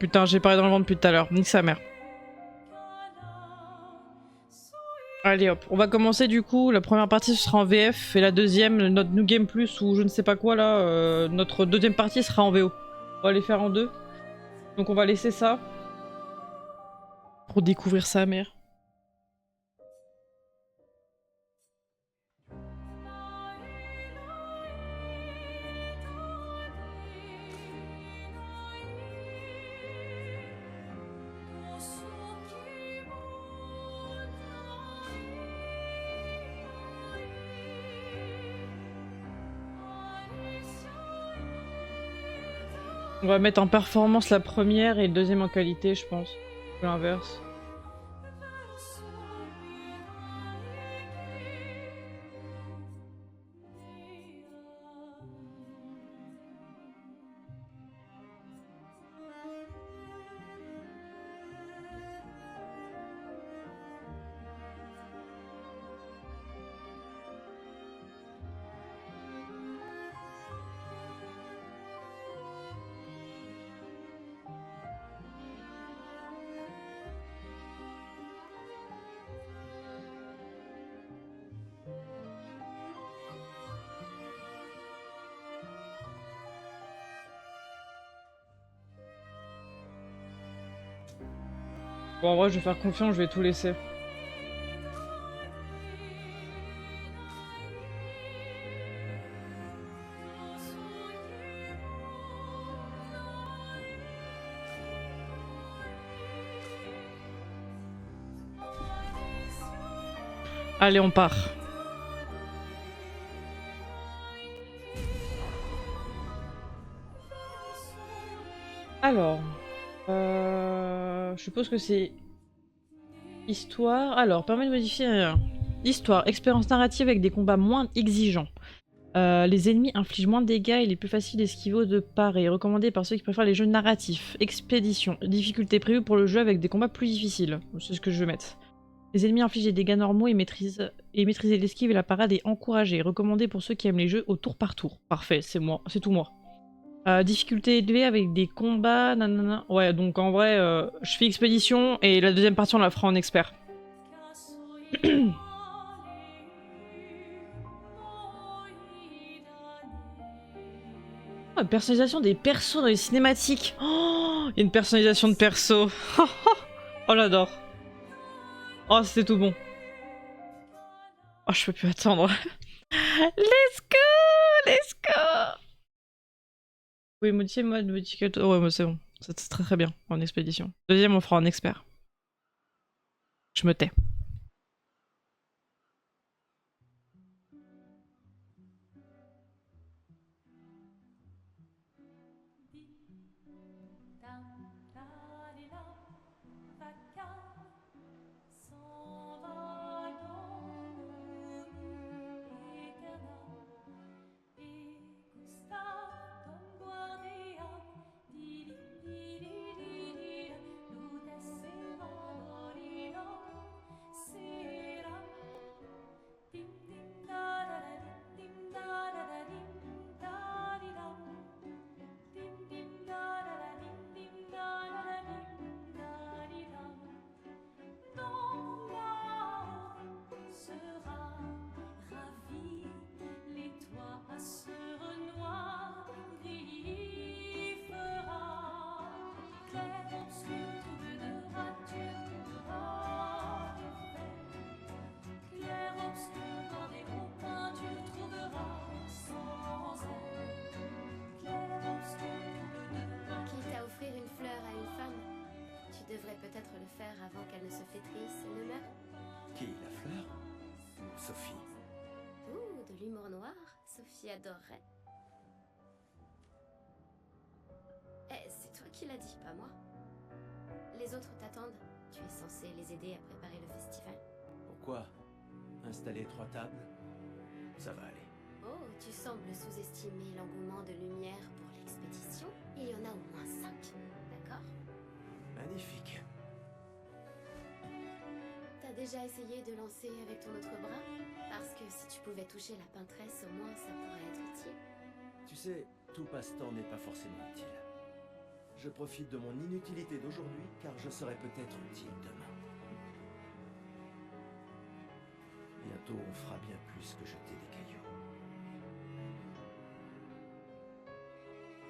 putain, j'ai parlé dans le vent depuis tout à l'heure. Nique sa mère. Allez hop, on va commencer du coup. La première partie ce sera en VF et la deuxième, notre New Game Plus ou je ne sais pas quoi là, notre deuxième partie sera en VO. On va les faire en deux. Donc on va laisser ça pour découvrir sa mère. On va mettre en performance la première et le deuxième en qualité, je pense. Ou l'inverse. Bon, en vrai, je vais faire confiance, je vais tout laisser. Allez, on part. Alors, je suppose que c'est histoire. Alors, permet de modifier histoire, expérience narrative avec des combats moins exigeants. Les ennemis infligent moins de dégâts et il est plus facile d'esquiver ou de parer. Recommandé par ceux qui préfèrent les jeux narratifs. Expédition, difficulté prévue pour le jeu avec des combats plus difficiles. C'est ce que je vais mettre. Les ennemis infligent des dégâts normaux et maîtriser l'esquive et la parade est encouragé. Recommandé pour ceux qui aiment les jeux au tour par tour. Parfait, c'est moi, c'est tout moi. Difficulté élevée avec des combats, nanana. Ouais, donc en vrai, je fais expédition et la deuxième partie on la fera en expert. Oh, personnalisation des persos dans les cinématiques. Oh, il y a une personnalisation de perso. Oh, j'adore. Oh, c'était tout bon. Oh, je peux plus attendre. Let's go! Let's go! Oui, modifier mode modificateur. Ouais, c'est bon. C'est très très bien en expédition. Deuxième, on fera en expert. Je me tais. devrais peut-être le faire avant qu'elle ne se flétrisse et ne meure. Qui, la fleur? Ou Sophie? Ouh, de l'humour noir, Sophie adorerait. Eh, c'est toi qui l'as dit, pas moi. Les autres t'attendent. Tu es censé les aider à préparer le festival. Pourquoi? Installer 3 tables? Ça va aller. Oh, tu sembles sous-estimer l'engouement de lumière pour l'expédition. Il y en a au moins 5, d'accord? Magnifique. T'as déjà essayé de lancer avec ton autre bras? Parce que si tu pouvais toucher la peintresse, au moins ça pourrait être utile. Tu sais, tout passe-temps n'est pas forcément utile. Je profite de mon inutilité d'aujourd'hui car je serai peut-être utile demain. Bientôt on fera bien plus que jeter des cailloux.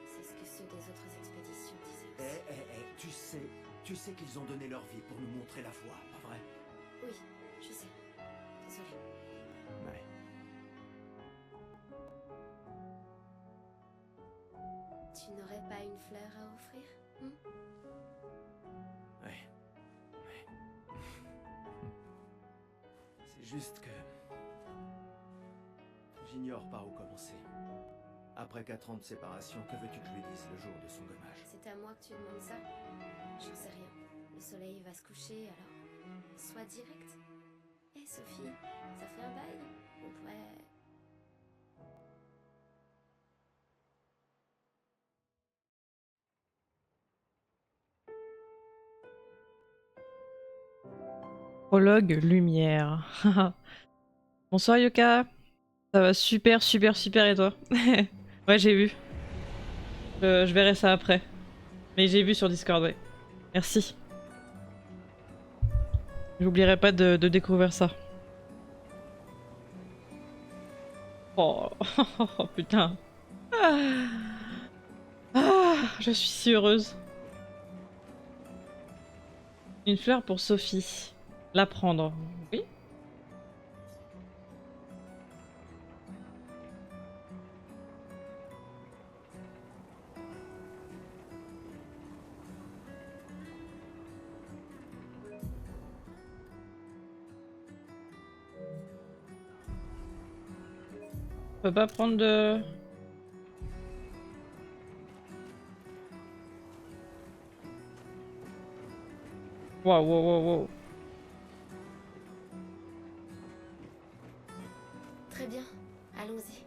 C'est ce que ceux des autres expéditions disaient aussi. Tu sais qu'ils ont donné leur vie pour nous montrer la voie, pas vrai? Oui, je sais. Désolée. Ouais. Tu n'aurais pas une fleur à offrir Ouais. C'est juste que... J'ignore par où commencer. Après 4 ans de séparation, que veux-tu que je lui dise le jour de son gommage? C'est à moi que tu demandes ça? J'en sais rien. Le soleil va se coucher, alors... Sois direct. Hé Sophie, ça fait un bail. On pourrait... Prologue lumière. Bonsoir Yoka. Ça va super super super et toi? Ouais j'ai vu. Je verrai ça après. Mais j'ai vu sur Discord, ouais. Merci. J'oublierai pas de découvrir ça. Oh, oh putain. Je suis si heureuse. Une fleur pour Sophie. La prendre. Oui. On peut pas prendre de... Waouh, waouh, waouh, waouh. Très bien, allons-y.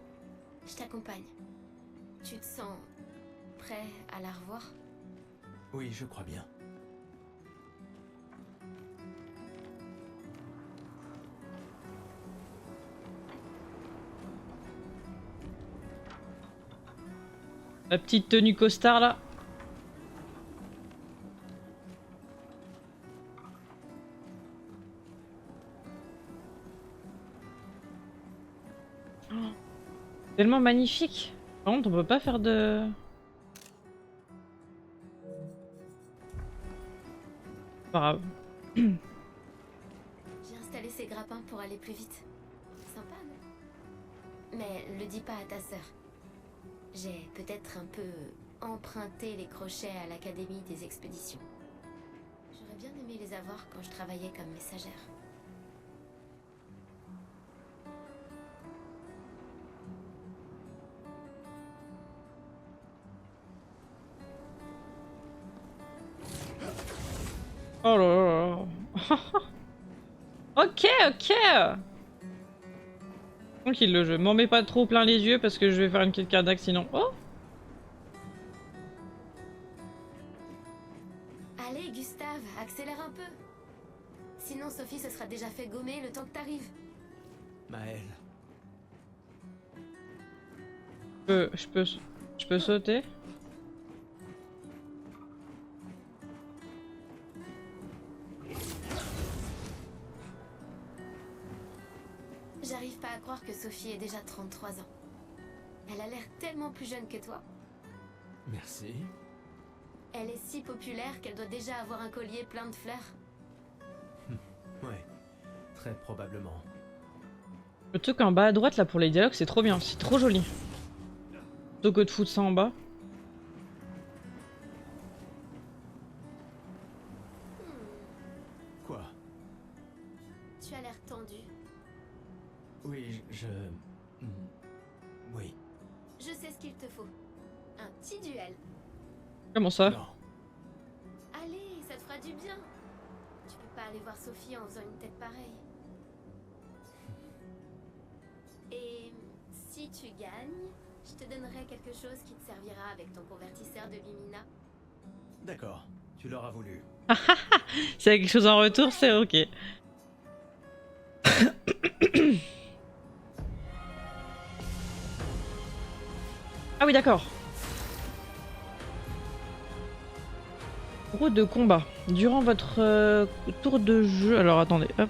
Je t'accompagne. Tu te sens prêt à la revoir? Oui, je crois bien. La petite tenue costard là. Oh, tellement magnifique. Par contre, on peut pas faire de... Pas grave. J'ai installé ces grappins pour aller plus vite. Sympa, non? Mais le dis pas à ta sœur. J'ai peut-être un peu emprunté les crochets à l'Académie des expéditions. J'aurais bien aimé les avoir quand je travaillais comme messagère. Oh là là là. Ok, ok. Tranquille le jeu. M'en mets pas trop plein les yeux parce que je vais faire une crise cardiaque sinon. Oh. Allez, Gustave, accélère un peu. Sinon, Sophie se sera déjà fait gommer le temps que t'arrives. Maëlle. Je peux sauter? J'arrive pas à croire que Sophie ait déjà 33 ans. Elle a l'air tellement plus jeune que toi. Merci. Elle est si populaire qu'elle doit déjà avoir un collier plein de fleurs. Ouais, très probablement. Le truc en bas à droite là pour les dialogues c'est trop bien, c'est trop joli. Plutôt que de foutre ça en bas. Quoi? Tu as l'air tendu. Oui, Oui. Je sais ce qu'il te faut. Un petit duel. Comment ça? Non. Allez, ça te fera du bien. Tu peux pas aller voir Sophie en faisant une tête pareille. Et si tu gagnes, je te donnerai quelque chose qui te servira avec ton convertisseur de Lumina. D'accord, tu l'auras voulu. S'il y a quelque chose en retour, c'est ok. Ah oui, d'accord. Route de combat. Durant votre tour de jeu... Alors attendez, hop.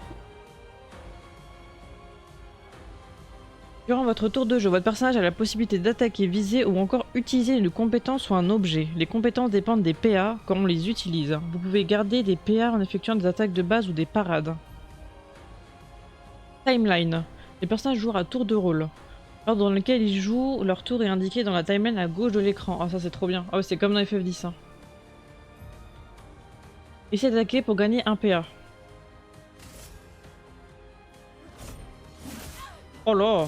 Durant votre tour de jeu, votre personnage a la possibilité d'attaquer, viser ou encore utiliser une compétence ou un objet. Les compétences dépendent des PA quand on les utilise. Vous pouvez garder des PA en effectuant des attaques de base ou des parades. Timeline. Les personnages jouent à tour de rôle. L'ordre dans lequel ils jouent, leur tour est indiqué dans la timeline à gauche de l'écran. Ah ça c'est trop bien. Ah ouais, c'est comme dans FF10. Hein. Essayez d'attaquer pour gagner un PA. Oh là!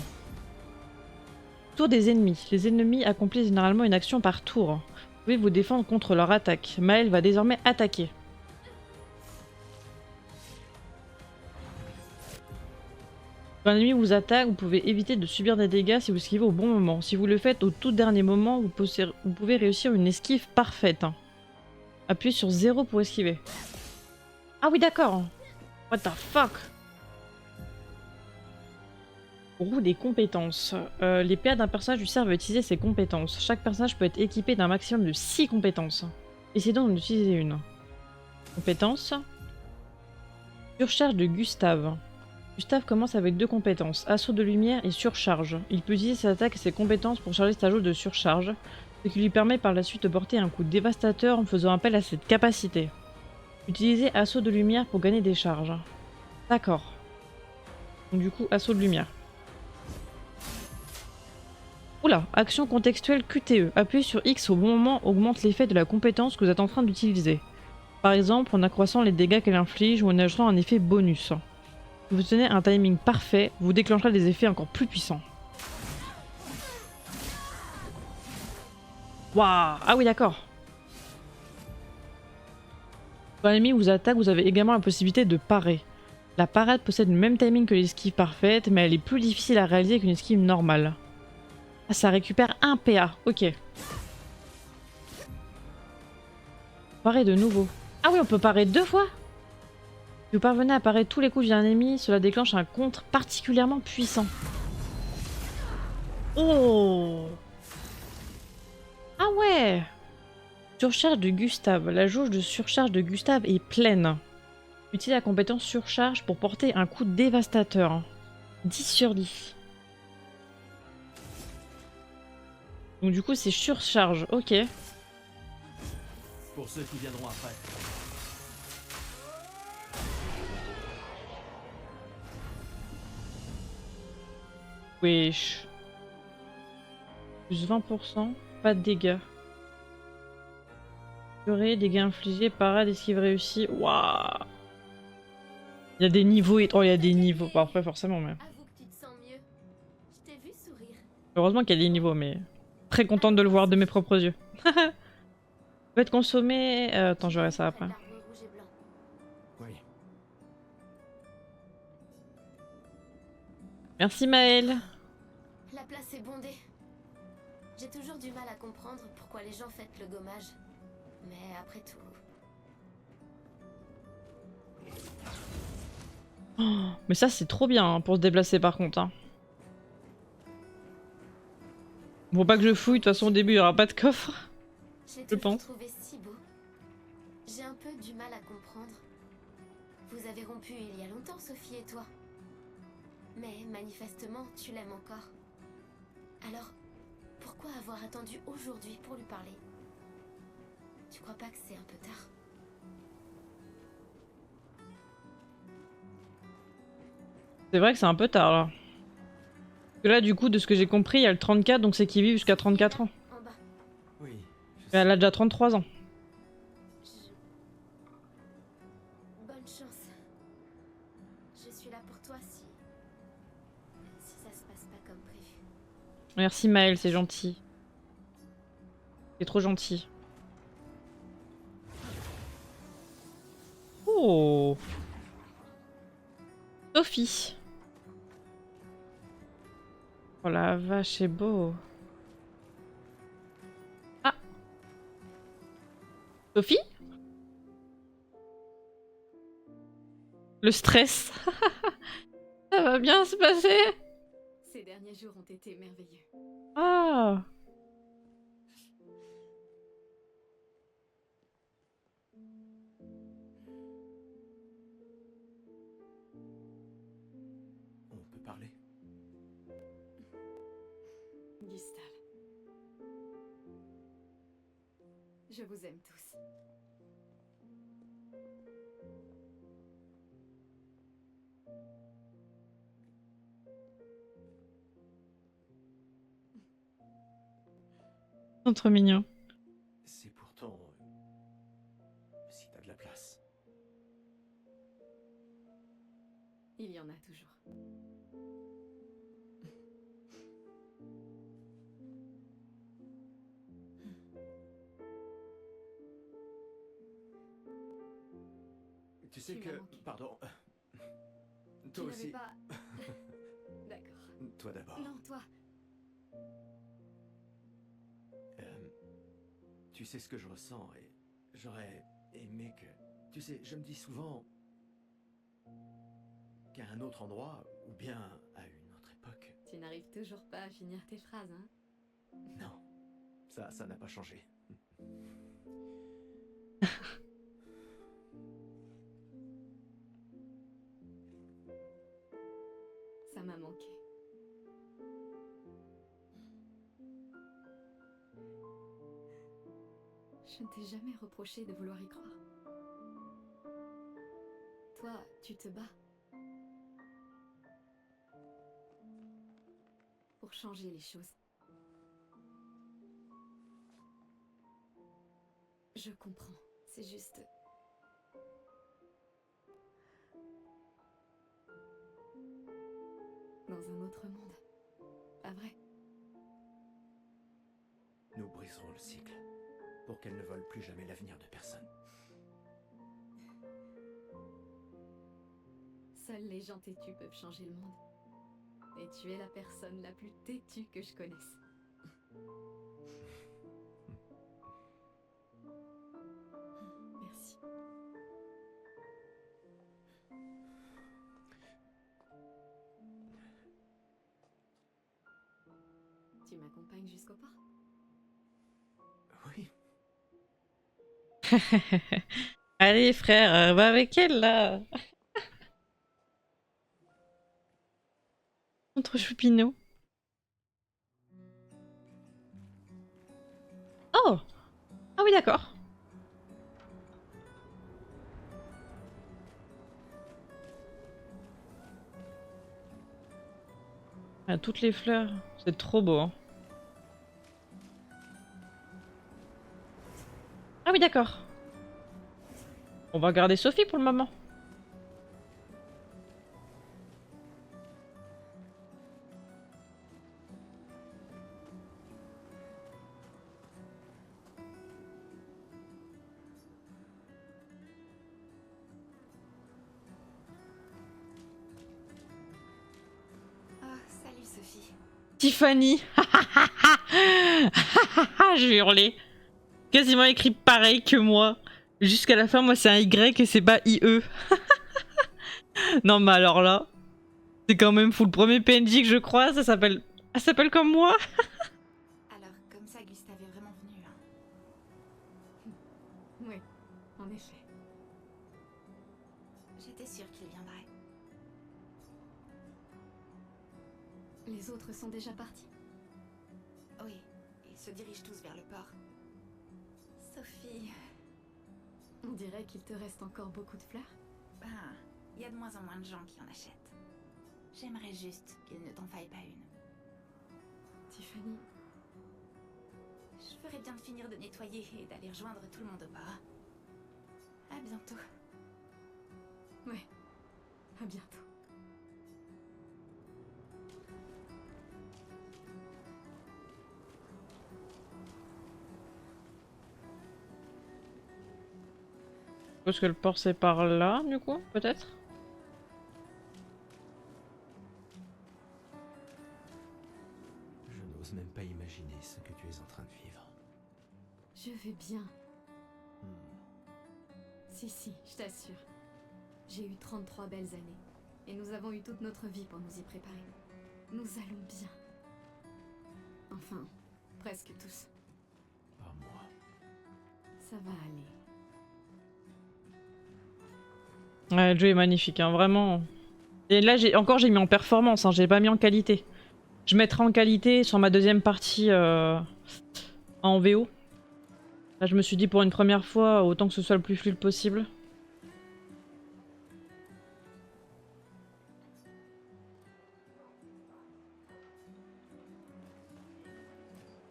Tour des ennemis. Les ennemis accomplissent généralement une action par tour. Vous pouvez vous défendre contre leur attaque. Maël va désormais attaquer. Quand un ennemi vous attaque, vous pouvez éviter de subir des dégâts si vous esquivez au bon moment. Si vous le faites au tout dernier moment, vous pouvez réussir une esquive parfaite. Appuyez sur 0 pour esquiver. Ah oui d'accord. What the fuck? Roue des compétences. Les PA d'un personnage lui servent à utiliser ses compétences. Chaque personnage peut être équipé d'un maximum de 6 compétences. Essayez donc d'en utiliser une. Compétences. Surcharge de Gustave. Gustave commence avec 2 compétences, assaut de lumière et surcharge. Il peut utiliser ses attaques et ses compétences pour charger sa jauge de surcharge, ce qui lui permet par la suite de porter un coup dévastateur en faisant appel à cette capacité. Utilisez assaut de lumière pour gagner des charges. D'accord. Donc du coup, assaut de lumière. Oula, action contextuelle QTE. Appuyez sur X au bon moment augmente l'effet de la compétence que vous êtes en train d'utiliser. Par exemple, en accroissant les dégâts qu'elle inflige ou en ajoutant un effet bonus. Si vous tenez un timing parfait, vous déclencherez des effets encore plus puissants. Waouh! Ah oui, d'accord. Quand l'ennemi vous attaque, vous avez également la possibilité de parer. La parade possède le même timing que l'esquive parfaite, mais elle est plus difficile à réaliser qu'une esquive normale. Ah, ça récupère un PA, ok. Parer de nouveau. Ah oui, on peut parer 2 fois? Si vous parvenez à parer tous les coups d'un ennemi, cela déclenche un contre particulièrement puissant. Oh! Ah ouais! Surcharge de Gustave. La jauge de surcharge de Gustave est pleine. Utilisez la compétence surcharge pour porter un coup dévastateur. 10 sur 10. Donc du coup c'est surcharge, ok. Pour ceux qui viendront après. Wesh. Plus 20%, pas de dégâts. Dégâts infligés, parade, esquive réussie. Waouh. Il y a des niveaux et... Oh, il y a des niveaux. Pas après forcément, mais... Avoue que tu te sens mieux. Je t'ai vu sourire. Heureusement qu'il y a des niveaux, mais... Très contente de le voir de mes propres yeux. Peut être consommé... attends, je verrai ça après. L'arbre rouge et blanc. Oui. Merci Maël. La place est bondée. J'ai toujours du mal à comprendre pourquoi les gens fêtent le gommage. Mais après tout... Oh, mais ça c'est trop bien hein, pour se déplacer par contre. Hein. Faut pas que je fouille, de toute façon au début il y aura pas de coffre. Je pense. trouvé si beau. J'ai un peu du mal à comprendre. Vous avez rompu il y a longtemps, Sophie et toi. Mais manifestement, tu l'aimes encore. Alors, pourquoi avoir attendu aujourd'hui pour lui parler? Tu crois pas que c'est un peu tard? C'est vrai que c'est un peu tard là. Parce que là du coup de ce que j'ai compris il y a le 34 donc c'est qu'il vit jusqu'à 34 ans. En bas. Oui. Et elle a déjà 33 ans. Bonne chance. Je suis là pour toi si ça se passe pas comme prévu. Merci Maël, c'est gentil. C'est trop gentil. Oh Sophie. Oh la vache, c'est beau. Ah Sophie? Le stress. Ça va bien se passer? Ces derniers jours ont été merveilleux. Ah Je vous aime tous. Ils sont trop mignons. C'est pourtant... si t'as de la place. Il y en a toujours. Tu sais Tu que... m'as manqué. Pardon. Tu Toi n'avais aussi. pas... D'accord. Toi d'abord. Non, toi. Tu sais ce que je ressens et j'aurais aimé que... Tu sais, je me dis souvent qu'à un autre endroit, ou bien à une autre époque... Tu n'arrives toujours pas à finir tes phrases, hein? Non, ça n'a pas changé. Ça m'a manqué. Je ne t'ai jamais reproché de vouloir y croire. Toi, tu te bats. Pour changer les choses. Je comprends. C'est juste... dans un autre monde. Pas vrai? Nous briserons le cycle pour qu'elle ne vole plus jamais l'avenir de personne. Seuls les gens têtus peuvent changer le monde. Et tu es la personne la plus têtue que je connaisse. Merci. Tu m'accompagnes jusqu'au port? Oui, Allez frère, va avec elle là. Contre Choupino. Oh! Ah oui d'accord. Ah, toutes les fleurs, c'est trop beau. Hein. Ah oui d'accord. On va garder Sophie pour le moment. Oh, salut Sophie. Tiffany. Je vais hurler. Quasiment écrit pareil que moi. Jusqu'à la fin, moi c'est un Y et c'est pas IE. Non mais alors là, c'est quand même fou. Le premier PNJ que je crois, ça s'appelle... Elle s'appelle comme moi. Alors, comme ça, Gustave est vraiment venu, hein. Oui, en effet. J'étais sûre qu'il viendrait. Les autres sont déjà partis? Oui, ils se dirigent tous vers le port. Sophie... On dirait qu'il te reste encore beaucoup de fleurs. Ben, il y a de moins en moins de gens qui en achètent. J'aimerais juste qu'il ne t'en faille pas une. Tiffany, Je ferais bien de finir de nettoyer et d'aller rejoindre tout le monde au port. À bientôt. ouais, à bientôt. Parce que le port c'est par là, du coup, peut-être. je n'ose même pas imaginer ce que tu es en train de vivre. Je vais bien. Hmm. Si, je t'assure. J'ai eu 33 belles années. Et nous avons eu toute notre vie pour nous y préparer. Nous allons bien. Enfin, presque tous. Pas moi. Ça va aller. Ouais, le jeu est magnifique, hein, vraiment. Et là, j'ai mis en performance, hein, j'ai pas mis en qualité. Je mettrai en qualité sur ma deuxième partie en VO. Là, je me suis dit pour une première fois, autant que ce soit le plus fluide possible.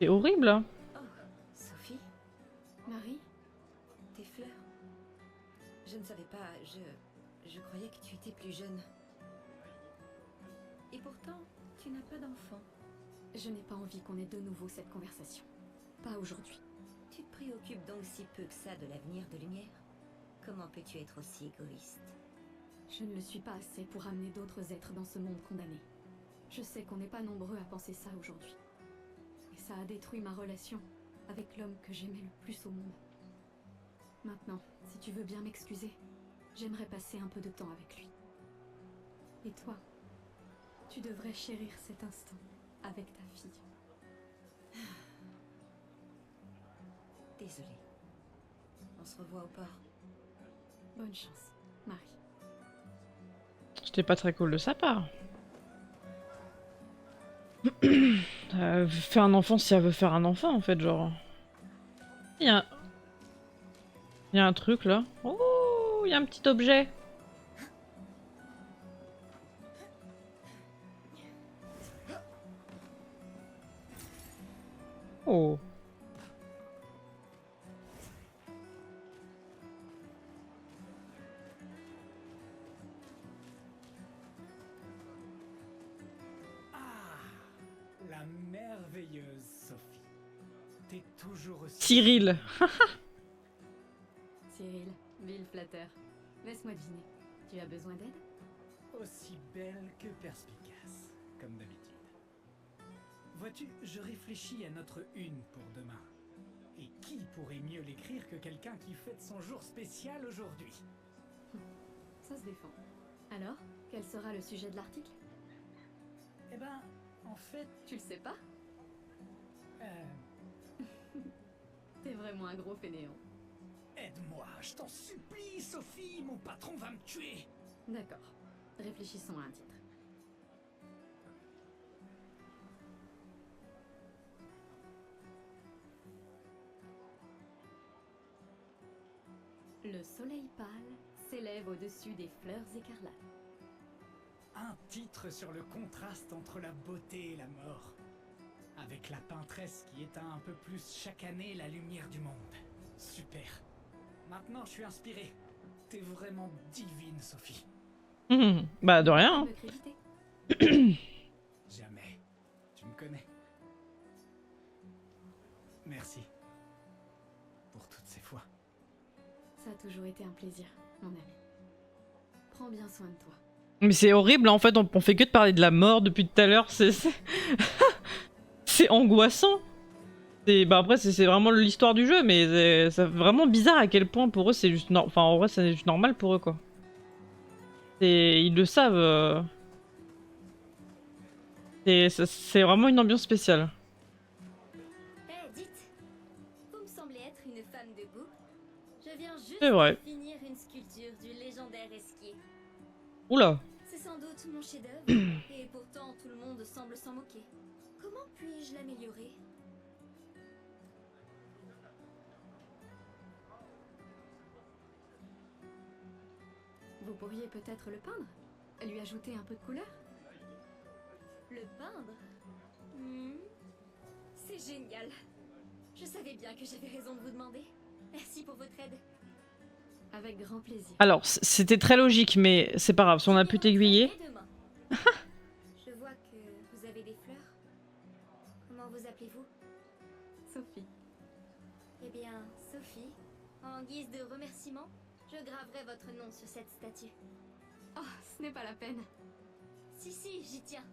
C'est horrible, hein. Oh, Sophie, Marie? tes fleurs. Je ne savais pas, je croyais que tu étais plus jeune. Et pourtant, tu n'as pas d'enfant. Je n'ai pas envie qu'on ait de nouveau cette conversation. Pas aujourd'hui. Tu te préoccupes donc si peu que ça de l'avenir de Lumière? Comment peux-tu être aussi égoïste? Je ne le suis pas assez pour amener d'autres êtres dans ce monde condamné. Je sais qu'on n'est pas nombreux à penser ça aujourd'hui. Et ça a détruit ma relation avec l'homme que j'aimais le plus au monde. Maintenant, si tu veux bien m'excuser, j'aimerais passer un peu de temps avec lui. Et toi, tu devrais chérir cet instant avec ta fille. Désolée. On se revoit au port. Bonne chance, Marie. C'était pas très cool de sa part. Faire un enfant si elle veut faire un enfant, en fait, genre. Il y a un truc, là. Oh, il y a un petit objet. Oh. La merveilleuse Sophie. T'es toujours aussi... Cyril. Cyril, vil flatteur. Laisse-moi deviner. Tu as besoin d'aide? Aussi belle que perspicace, comme d'habitude. Vois-tu, je réfléchis à notre une pour demain. Et qui pourrait mieux l'écrire que quelqu'un qui fête son jour spécial aujourd'hui? Ça se défend. Alors, quel sera le sujet de l'article? Eh ben, en fait, Tu le sais pas? T'es vraiment un gros fainéant. aide-moi, je t'en supplie, Sophie, mon patron va me tuer. D'accord. Réfléchissons à un titre. Le soleil pâle s'élève au-dessus des fleurs écarlates. Un titre sur le contraste entre la beauté et la mort. Avec la peintresse qui éteint un peu plus chaque année la lumière du monde. Super. Maintenant, je suis inspiré. T'es vraiment divine, Sophie. Bah, de rien. Me créditer. Jamais. Tu me connais. Merci. Pour toutes ces fois. Ça a toujours été un plaisir, mon ami. Prends bien soin de toi. Mais c'est horrible, en fait, on fait que de parler de la mort depuis tout à l'heure. C'est angoissant. Bah après, c'est vraiment l'histoire du jeu, mais c'est vraiment bizarre à quel point pour eux c'est juste... Enfin, en vrai, c'est juste normal pour eux, quoi. Ils le savent. C'est vraiment une ambiance spéciale. Eh, dites, vous me semblez être une femme de goût. Je viens juste C'est vrai. de finir une sculpture du légendaire esquier. Oula. C'est sans doute mon chef-d'œuvre, et pourtant tout le monde semble s'en moquer. Comment puis-je l'améliorer? Vous pourriez peut-être le peindre? Lui ajouter un peu de couleur? Le peindre? C'est génial. Je savais bien que j'avais raison de vous demander. Merci pour votre aide. Avec grand plaisir. Alors, c'était très logique, mais c'est pas grave, si on a pu t'aiguiller. Demain. Je vois que vous avez des fleurs. Comment vous appelez-vous? Sophie. Eh bien, Sophie, en guise de remerciement, je graverai votre nom sur cette statue. Oh, ce n'est pas la peine. Si, si, j'y tiens.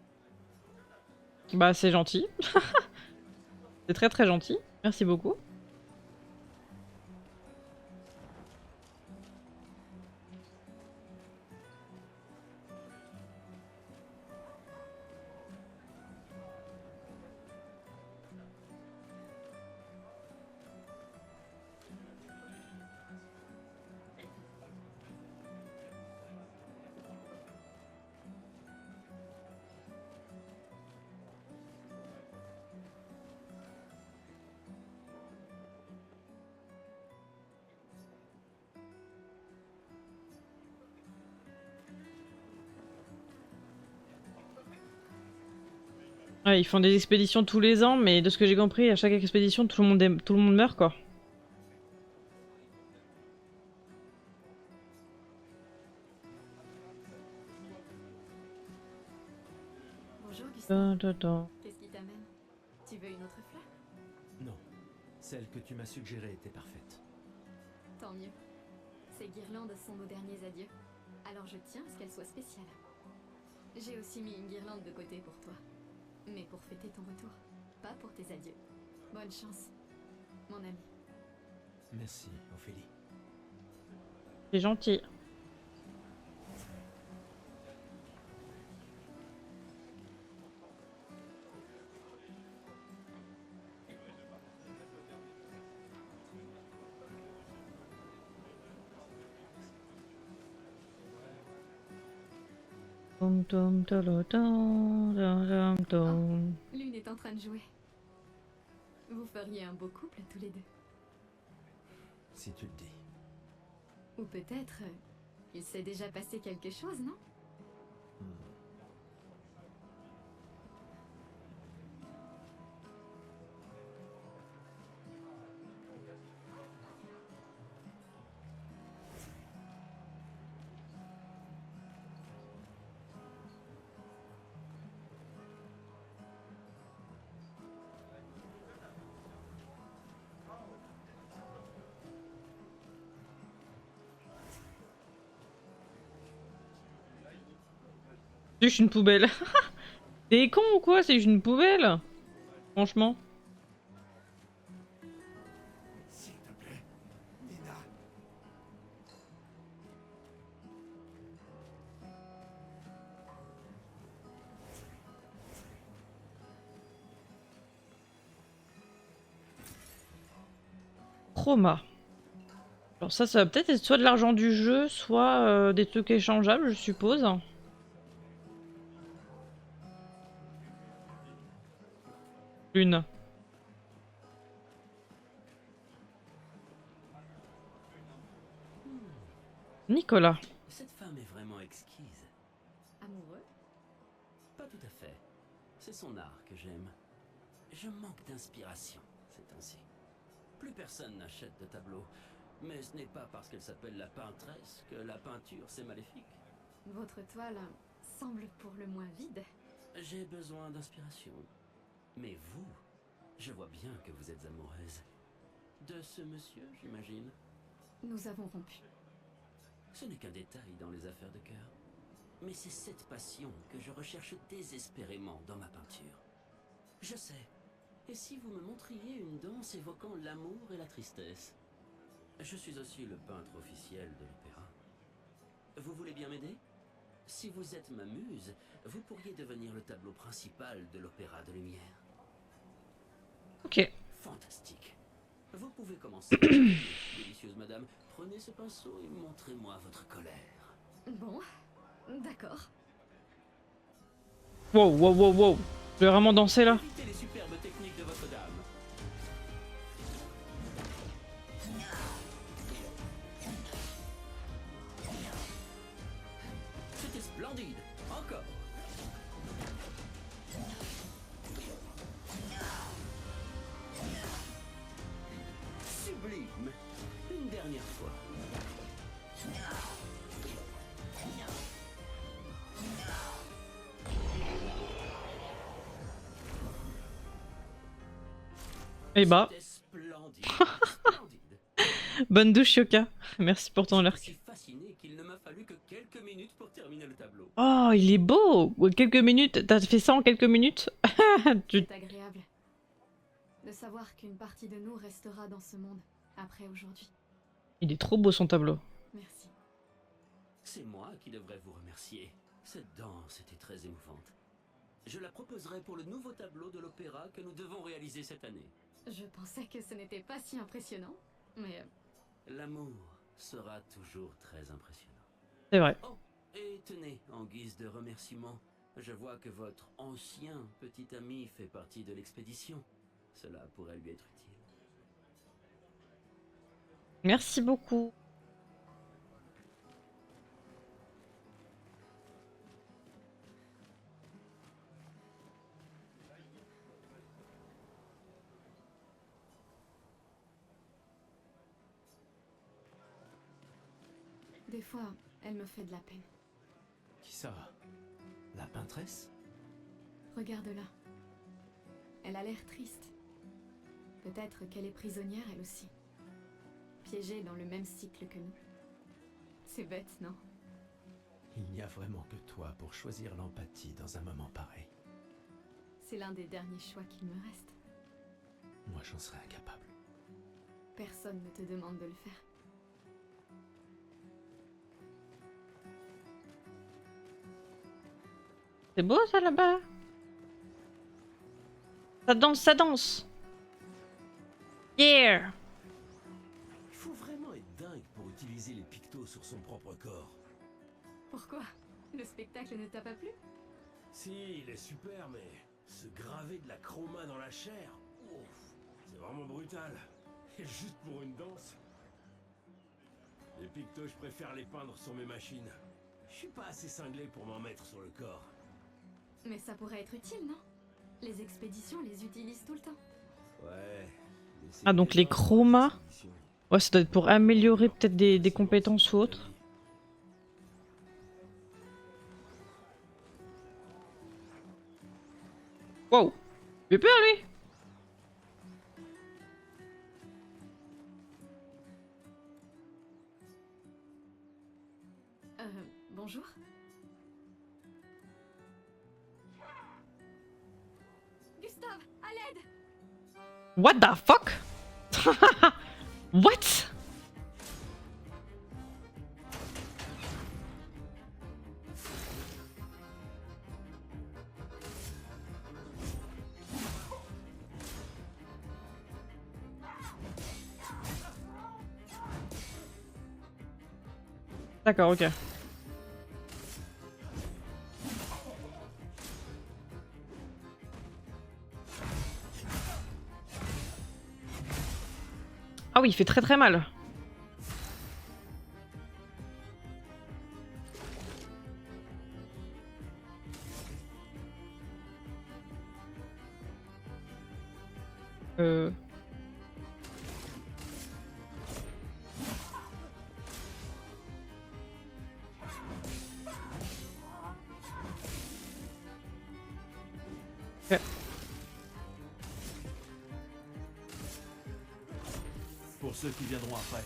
Bah, c'est gentil. C'est très très gentil. Merci beaucoup. Ouais, ils font des expéditions tous les ans, mais de ce que j'ai compris, à chaque expédition, tout le monde meurt, quoi. Bonjour Gustave. Da, da, da. Qu'est-ce qui t'amène? Tu veux une autre fleur? Non, celle que tu m'as suggérée était parfaite. Tant mieux. Ces guirlandes sont nos derniers adieux. Alors je tiens à ce qu'elles soient spéciales. J'ai aussi mis une guirlande de côté pour toi. Mais pour fêter ton retour, pas pour tes adieux. Bonne chance, mon ami. Merci, Ophélie. C'est gentil. Tom, tom, tolo, tom, tom, tom, tom. L'une est en train de jouer. Vous feriez un beau couple tous les deux. Si tu le dis. Ou peut-être, il s'est déjà passé quelque chose, non? C'est juste une poubelle. T'es con ou quoi? C'est juste une poubelle. Franchement. S'il te plaît, Nina. Chroma. Alors ça va peut-être être soit de l'argent du jeu, soit des trucs échangeables, je suppose. Une. Nicolas. Cette femme est vraiment exquise. Amoureux? Pas tout à fait. C'est son art que j'aime. Je manque d'inspiration ces temps-ci. Plus personne n'achète de tableaux. Mais ce n'est pas parce qu'elle s'appelle la peintresse que la peinture c'est maléfique. Votre toile semble pour le moins vide. J'ai besoin d'inspiration. Mais vous, je vois bien que vous êtes amoureuse. De ce monsieur, j'imagine. Nous avons rompu. Ce n'est qu'un détail dans les affaires de cœur. Mais c'est cette passion que je recherche désespérément dans ma peinture. Je sais. Et si vous me montriez une danse évoquant l'amour et la tristesse? Je suis aussi le peintre officiel de l'opéra. Vous voulez bien m'aider? Si vous êtes ma muse, vous pourriez devenir le tableau principal de l'opéra de lumière. Ok. Fantastique. Vous pouvez commencer. Délicieuse madame, prenez ce pinceau et montrez-moi votre colère. Bon, d'accord. Wow, wow, wow, wow. Je vais vraiment danser là. Évitez les superbes techniques de votre dame. C'était splendide. Encore. Sublime. Une dernière fois. Eh bah, C'était splendide. Splendide. bonne douche Yoka. Merci pour ton Je lurk. suis fasciné qu'il ne m'a fallu que quelques minutes pour terminer le tableau. Oh, il est beau. Quelques minutes. T'as fait ça en quelques minutes? Tu- C'est agréable de savoir qu'une partie de nous restera dans ce monde après aujourd'hui. Il est trop beau son tableau. Merci. C'est moi qui devrais vous remercier. Cette danse était très émouvante. Je la proposerai pour le nouveau tableau de l'opéra que nous devons réaliser cette année. Je pensais que ce n'était pas si impressionnant, mais L'amour sera toujours très impressionnant. C'est vrai. Oh, et tenez, en guise de remerciement, je vois que votre ancien petit ami fait partie de l'expédition. Cela pourrait lui être utile. Merci beaucoup. des fois, elle me fait de la peine. Qui ça? La peintresse? Regarde-la. Elle a l'air triste. Peut-être qu'elle est prisonnière, elle aussi. Piégée dans le même cycle que nous. C'est bête, non? Il n'y a vraiment que toi pour choisir l'empathie dans un moment pareil. C'est l'un des derniers choix qu'il me reste. Moi, j'en serais incapable. Personne ne te demande de le faire. C'est beau ça là-bas. Ça danse, ça danse. Yeah. Il faut vraiment être dingue pour utiliser les pictos sur son propre corps. Pourquoi? Le spectacle ne t'a pas plu? Si, il est super, mais se graver de la chroma dans la chair, ouf, c'est vraiment brutal. Et juste pour une danse. Les pictos, je préfère les peindre sur mes machines. Je suis pas assez cinglé pour m'en mettre sur le corps. Mais ça pourrait être utile, non? Les expéditions les utilisent tout le temps. Ouais. mais c'est Ah, donc les pas chromas. l'expédition. Ouais, ça doit être pour améliorer peut-être des compétences ou autres. Wow. J'ai peur lui. Bonjour. Gustave, à l'aide! What the fuck? What? D'accord, ok. Ah oui, il fait très très mal. Euh... Ok. Pour ceux qui viendront après.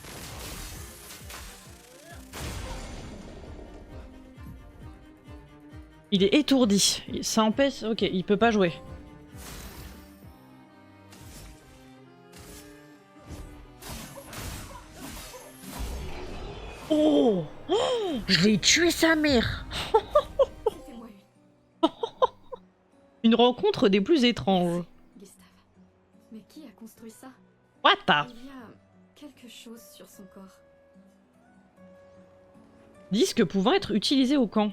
Il est étourdi. Ça empêche... Ok, il peut pas jouer. Oh, oh, je l'ai tué sa mère. C'était moi Une rencontre des plus étranges. Gustave. Mais qui a construit ça? What the... Il y a quelque chose sur son corps. Disque pouvant être utilisé au camp.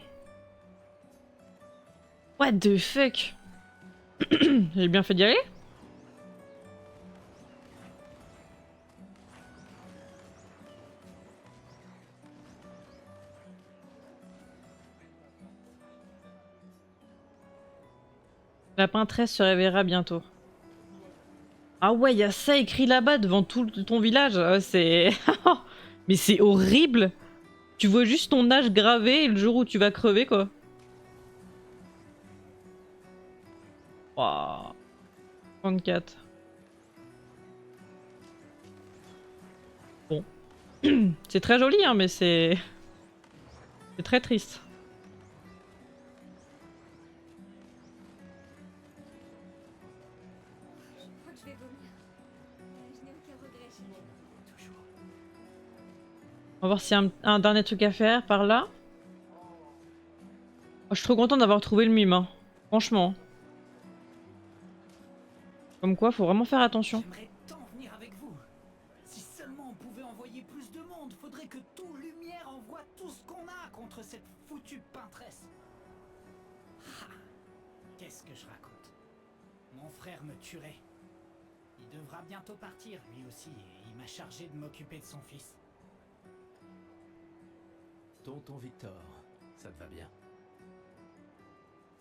What the fuck? J'ai bien fait d'y aller? La peintresse se réveillera bientôt. Ah ouais, il y a ça écrit là-bas devant tout ton village. C'est... Mais c'est horrible. Tu vois juste ton âge gravé et le jour où tu vas crever, quoi. Waouh. 34. Bon. C'est très joli, hein, mais c'est... C'est très triste. Je crois que je vais vomir. Je n'ai aucun regret, chérie. Toujours. On va voir s'il y a un dernier truc à faire par là. Oh, je suis trop contente d'avoir trouvé le mime, hein. Franchement. Comme quoi, faut vraiment faire attention. J'aimerais tant venir avec vous. Si seulement on pouvait envoyer plus de monde, faudrait que tout Lumière envoie tout ce qu'on a contre cette foutue peintresse. Ah, qu'est-ce que je raconte? Mon frère me tuerait. Il devra bientôt partir, lui aussi, et il m'a chargé de m'occuper de son fils. Tonton Victor, ça te va bien?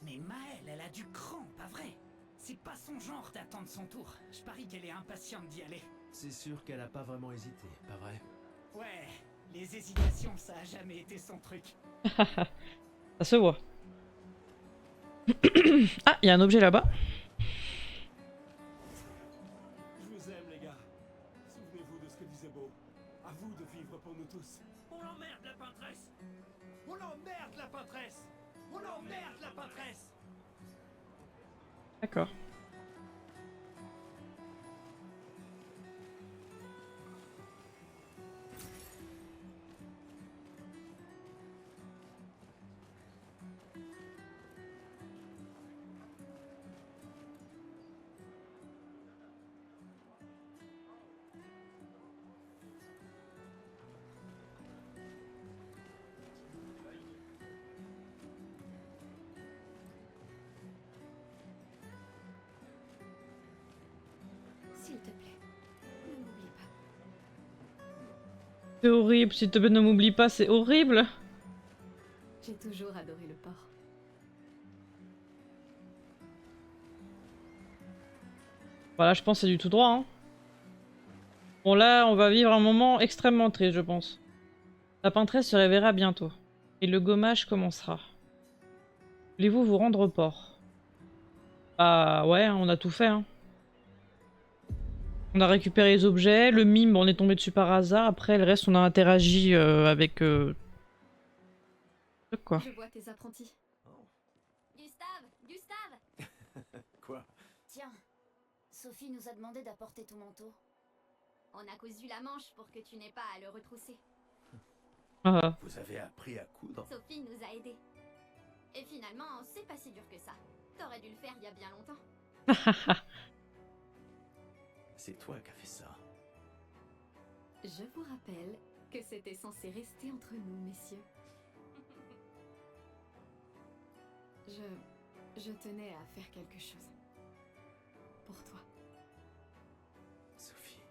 Mais Maëlle, elle a du cran, pas vrai? C'est pas son genre d'attendre son tour. Je parie qu'elle est impatiente d'y aller. C'est sûr qu'elle a pas vraiment hésité, pas vrai? Ouais, Les hésitations, ça a jamais été son truc. Ça se voit. Ah, il y a un objet là-bas. Je vous aime, les gars. Souvenez-vous de ce que disait Beau. À vous de vivre pour nous tous. On l'emmerde, la peintresse! On emmerde la peintresse! On emmerde la peintresse! D'accord. S'il te plaît, ne m'oublie pas. C'est horrible, s'il te plaît, ne m'oublie pas, c'est horrible. J'ai toujours adoré le port. Voilà, je pense que c'est du tout droit. Hein. Bon, là, on va vivre un moment extrêmement triste, je pense. La peintresse se réveillera bientôt. Et le gommage commencera. Voulez-vous vous rendre au port? Bah ouais, on a tout fait. Hein. On a récupéré les objets, le mime, on est tombé dessus par hasard. Après, le reste, on a interagi avec... quoi. Je vois tes apprentis. Gustave, Gustave! Quoi? Tiens, Sophie nous a demandé d'apporter ton manteau. On a cousu la manche pour que tu n'aies pas à le retrousser. Ah. Vous avez appris à coudre? Sophie nous a aidés. Et finalement, c'est pas si dur que ça. T'aurais dû le faire il y a bien longtemps. C'est toi qui as fait ça. Je vous rappelle que c'était censé rester entre nous, messieurs. Je tenais à faire quelque chose. Pour toi. Sophie.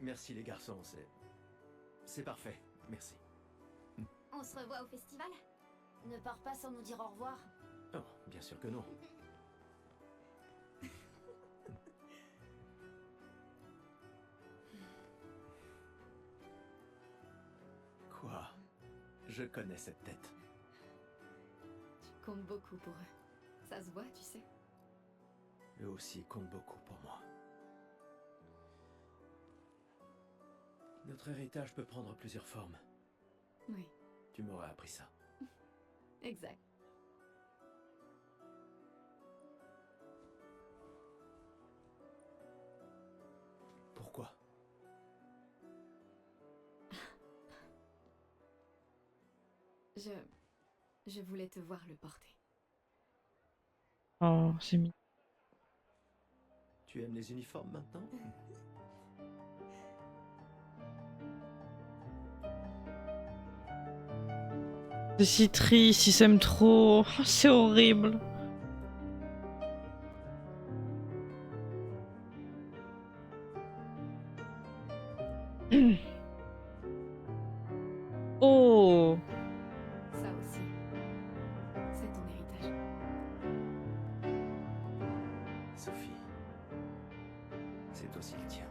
Merci les garçons, c'est parfait. Merci. On se revoit au festival? Ne pars pas sans nous dire au revoir. Oh, bien sûr que non. Quoi? Je connais cette tête. Tu comptes beaucoup pour eux. Ça se voit, tu sais. Eux aussi comptent beaucoup pour moi. Notre héritage peut prendre plusieurs formes. Oui, Tu m'aurais appris ça. exact. Pourquoi? Je voulais te voir le porter. Oh, c'est mignon. Tu aimes les uniformes maintenant? C'est si triste, ils s'aiment trop. Oh, c'est horrible. Oh. Ça aussi, c'est ton héritage. Sophie. C'est aussi le tien.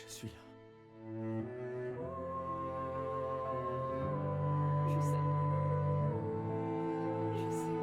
Je suis là. Je sais. Je sais.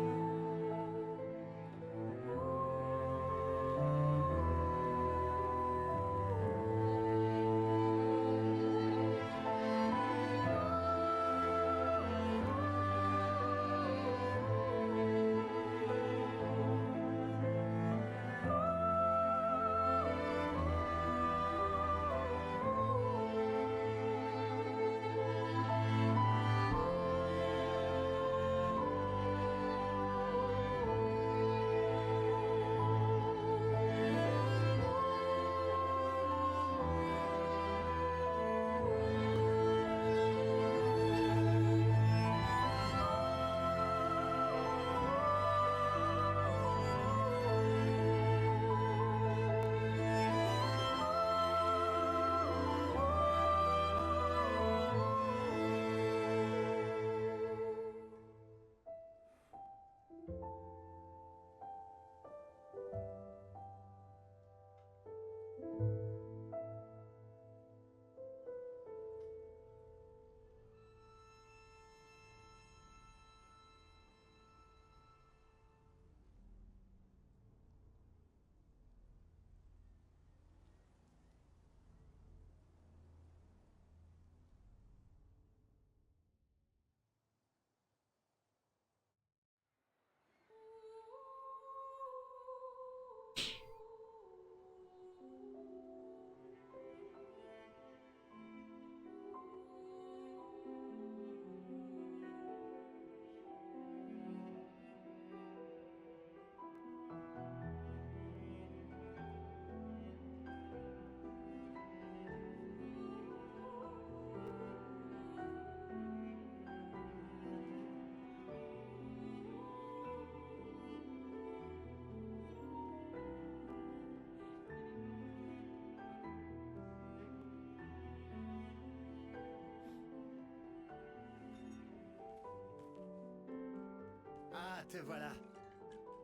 Ah, te voilà.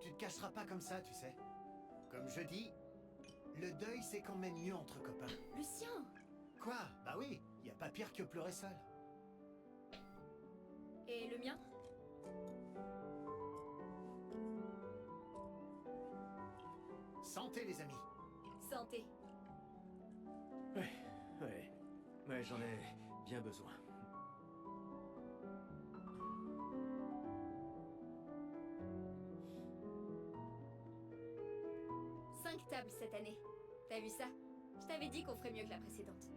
Tu te cacheras pas comme ça, tu sais. Comme je dis, le deuil c'est quand même mieux entre copains. Lucien! Quoi? Bah oui, y a pas pire que pleurer seul. Et le mien? Santé les amis. Santé. Ouais, j'en ai bien besoin. Cinq tables cette année. T'as vu ça? Je t'avais dit qu'on ferait mieux que la précédente.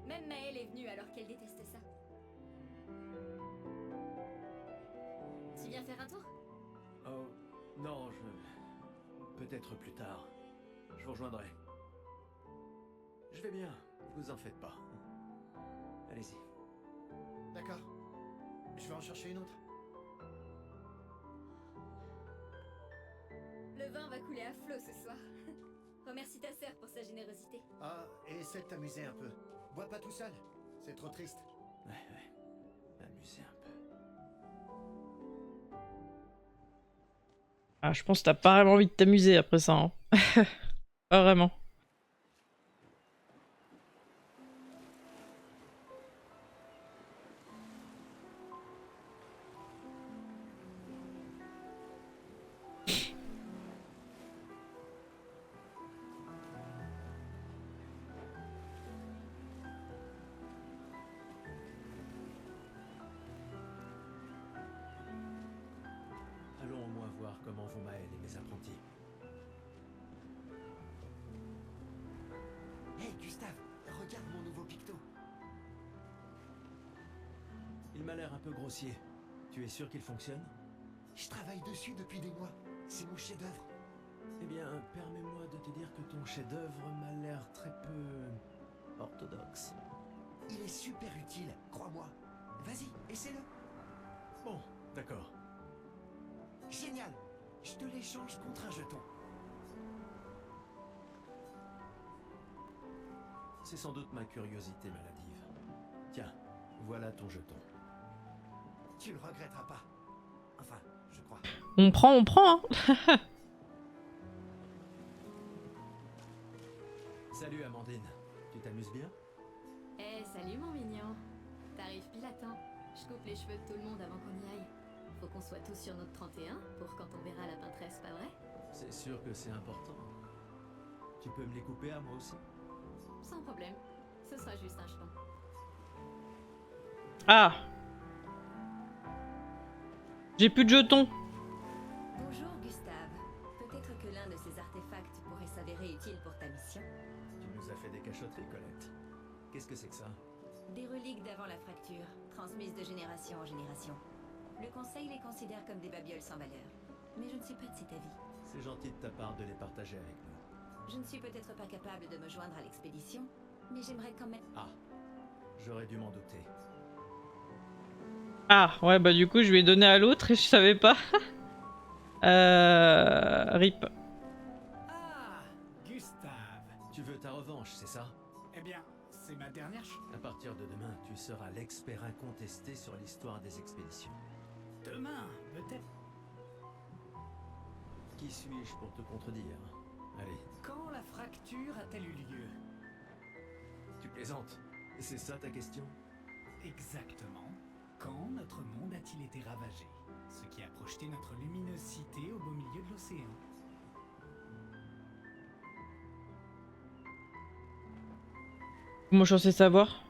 Même Maëlle est venue alors qu'elle déteste ça. Tu viens faire un tour? Oh, non, peut-être plus tard. Je vous rejoindrai. Je vais bien, vous en faites pas. Allez-y. D'accord. Je vais en chercher une autre. Le vin va couler à flot ce soir. Remercie ta sœur pour sa générosité. Ah, et essaie de t'amuser un peu. Bois pas tout seul, c'est trop triste. Ouais. Amusez un peu. Ah, je pense que t'as pas vraiment envie de t'amuser après ça. Hein. Pas vraiment. Allons au moins voir comment vont Maëlle et mes apprentis. Hey Gustave, regarde mon nouveau picto. Il m'a l'air un peu grossier. Tu es sûr qu'il fonctionne? Je travaille dessus depuis des mois. C'est mon chef-d'œuvre. Eh bien, permets-moi de te dire que ton chef-d'œuvre m'a l'air très peu orthodoxe. Il est super utile, crois-moi. Vas-y, essaie-le. Bon, d'accord. Génial. Je te l'échange contre un jeton. C'est sans doute ma curiosité maladive. Tiens, voilà ton jeton. Tu le regretteras pas. Enfin, je crois. On prend, hein. Salut Amandine. t'amuses bien? Eh, salut mon mignon. T'arrives pile à temps. Je coupe les cheveux de tout le monde avant qu'on y aille. Faut qu'on soit tous sur notre 31 pour quand on verra la peintresse, pas vrai? C'est sûr que c'est important. Tu peux me les couper à moi aussi? Sans problème. Ce sera juste un jeton. Ah. J'ai plus de jetons. Bonjour Gustave. Peut-être que l'un de ces artefacts pourrait s'avérer utile pour ta mission. Tu nous as fait des cachotteries, Colette. Qu'est-ce que c'est que ça? Des reliques d'avant la fracture, transmises de génération en génération. Le conseil les considère comme des babioles sans valeur. Mais je ne suis pas de cet avis. C'est gentil de ta part de les partager avec nous. Je ne suis peut-être pas capable de me joindre à l'expédition, mais j'aimerais quand même... Ah, j'aurais dû m'en douter. Ah, ouais, bah du coup, je vais donner à l'autre et je savais pas. Rip. Ah, Gustave. Tu veux ta revanche, c'est ça? Eh bien, c'est ma dernière chance. À partir de demain, tu seras l'expert incontesté sur l'histoire des expéditions. Demain, peut-être. Qui suis-je pour te contredire? Allez, Quand la fracture a-t-elle eu lieu? tu plaisantes? C'est ça ta question? Exactement. Quand notre monde a-t-il été ravagé? Ce qui a projeté notre luminosité au beau milieu de l'océan. Comment je suis censé savoir?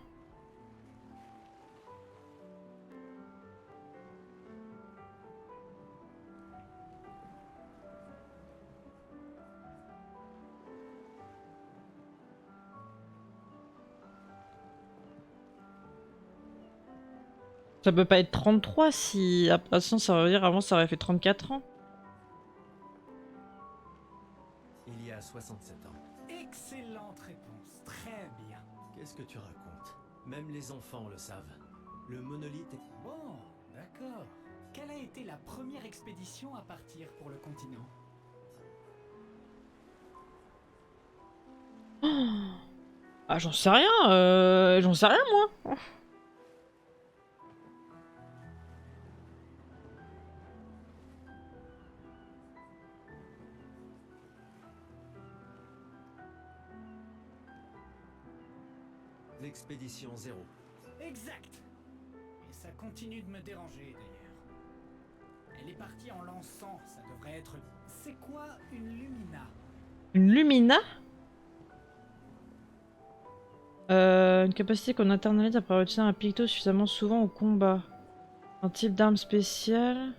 Ça peut pas être 33 si... Ah, sinon ça veut dire avant ça aurait fait 34 ans. Il y a 67 ans. Excellente réponse. Très bien. Qu'est-ce que tu racontes? Même les enfants le savent. Le monolithe est... Bon, d'accord. Quelle a été la première expédition à partir pour le continent? Ah, j'en sais rien, moi. L'expédition 0. Exact. Et ça continue de me déranger d'ailleurs. Elle est partie en lançant, ça devrait être... C'est quoi une lumina? Une lumina? Une capacité qu'on internalise après utiliser un picto suffisamment souvent au combat. Un type d'arme spéciale.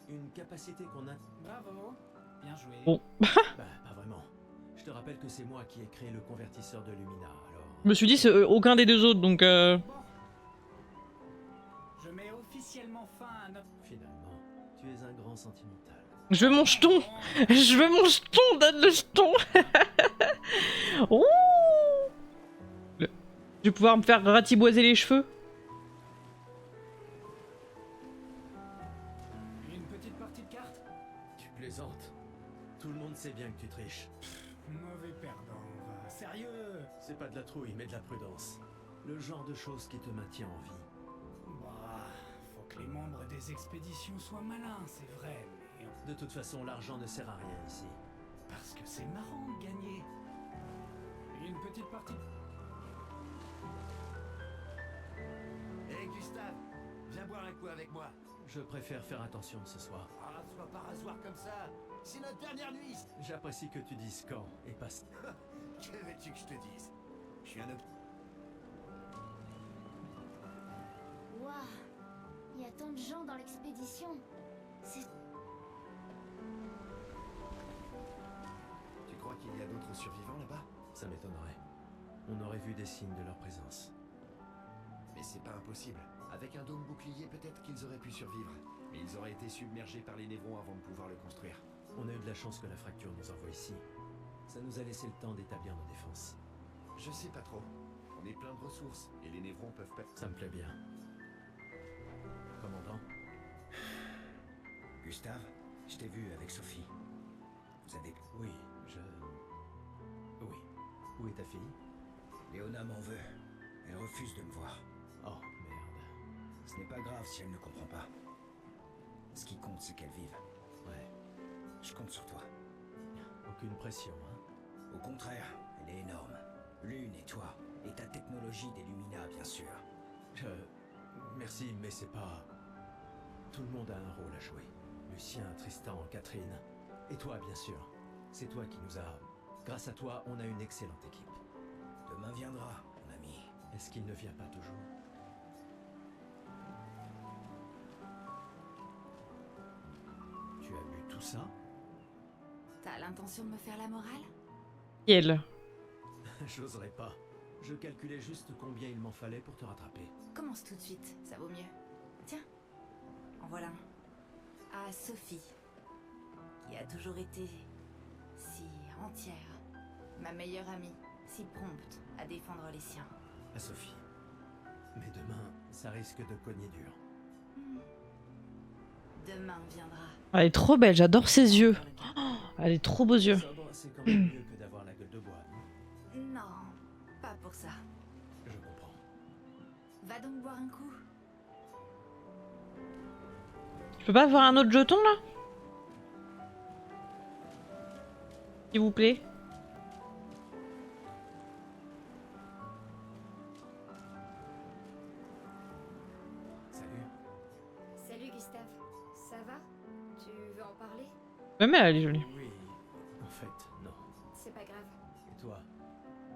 Une capacité qu'on a... Bravo. Bien joué. Bon. Bah, pas vraiment. Je te rappelle que c'est moi qui ai créé le convertisseur de Lumina, alors... Je me suis dit c'est aucun des deux autres, donc Bon. Je mets officiellement fin à notre... Finalement, tu es un grand sentimental. Je veux mon jeton. Je veux mon jeton, donne le jeton. Ouh. Je vais pouvoir me faire ratiboiser les cheveux. Une petite partie de cartes? Tu plaisantes. Tout le monde sait bien que tu triches. Mauvais perdant, va. Sérieux? C'est pas de la trouille, mais de la prudence. Le genre de choses qui te maintient en vie. Bah, faut que les membres des expéditions soient malins, c'est vrai, mais... De toute façon, l'argent ne sert à rien ici. Parce que c'est marrant de gagner. Une petite partie... Hé Gustave, viens boire un coup avec moi. Je préfère faire attention ce soir. Ah, sois pas rasoir comme ça. C'est notre dernière nuit. J'apprécie que tu dises quand et pas... Que veux-tu que je te dise? Je suis un homme... Waouh, il y a tant de gens dans l'expédition. C'est... Tu crois qu'il y a d'autres survivants là-bas? Ça m'étonnerait. On aurait vu des signes de leur présence. Mais c'est pas impossible. Avec un dôme bouclier, peut-être qu'ils auraient pu survivre. Mais ils auraient été submergés par les névrons avant de pouvoir le construire. On a eu de la chance que la fracture nous envoie ici. Ça nous a laissé le temps d'établir nos défenses. Je sais pas trop. On est plein de ressources, et les névrons peuvent pas... Ça me plaît bien. Commandant? Gustave, je t'ai vu avec Sophie. Vous avez... Oui, Oui. Où est ta fille? Léona m'en veut. Elle refuse de me voir. Oh, merde. Ce n'est pas grave si elle ne comprend pas. Ce qui compte, c'est qu'elle vive. Ouais. Je compte sur toi. Aucune pression, hein? Au contraire, elle est énorme. Lune et toi, et ta technologie des Lumina, bien sûr. Merci, mais c'est pas... Tout le monde a un rôle à jouer. Lucien, Tristan, Catherine. Et toi, bien sûr. C'est toi qui nous a... Grâce à toi, on a une excellente équipe. Demain viendra, mon ami. Est-ce qu'il ne vient pas toujours? Tu as bu tout ça? T'as l'intention de me faire la morale? Elle. J'oserais pas. Je calculais juste combien il m'en fallait pour te rattraper. Commence tout de suite, ça vaut mieux. Tiens, en voilà un. À Sophie, qui a toujours été si entière. Ma meilleure amie, si prompte à défendre les siens. À Sophie. Mais demain, ça risque de cogner dur. Demain viendra. Elle est trop belle, j'adore ses yeux. Oh, elle est trop beaux yeux. Sobre, c'est quand même mieux que d'avoir la gueule de bois. Non, pas pour ça. Je comprends. Va donc boire un coup. Je peux pas avoir un autre jeton là? S'il vous plaît. Salut. Salut Gustave, ça va? Tu veux en parler? Même elle est jolie. Oui, en fait, non. C'est pas grave. Et toi?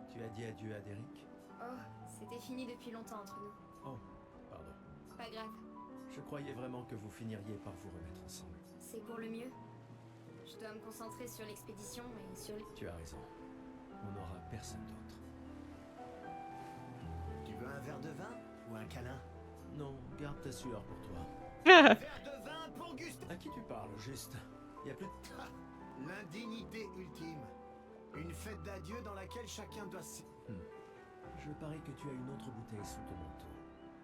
Tu as dit adieu à Derek? Oh, c'était fini depuis longtemps entre nous. Oh, pardon. Pas grave, Je croyais vraiment que vous finiriez par vous remettre ensemble. c'est pour le mieux. Je dois me concentrer sur l'expédition et sur les... Tu as raison. On n'aura personne d'autre. Tu veux un verre de vin ou un câlin? Non, garde ta sueur pour toi. Verre de vin pour Gustave. À qui tu parles, juste? Y a plus de... L'indignité ultime. Une fête d'adieu dans laquelle chacun doit se... Je parie que tu as une autre bouteille sous ton manteau.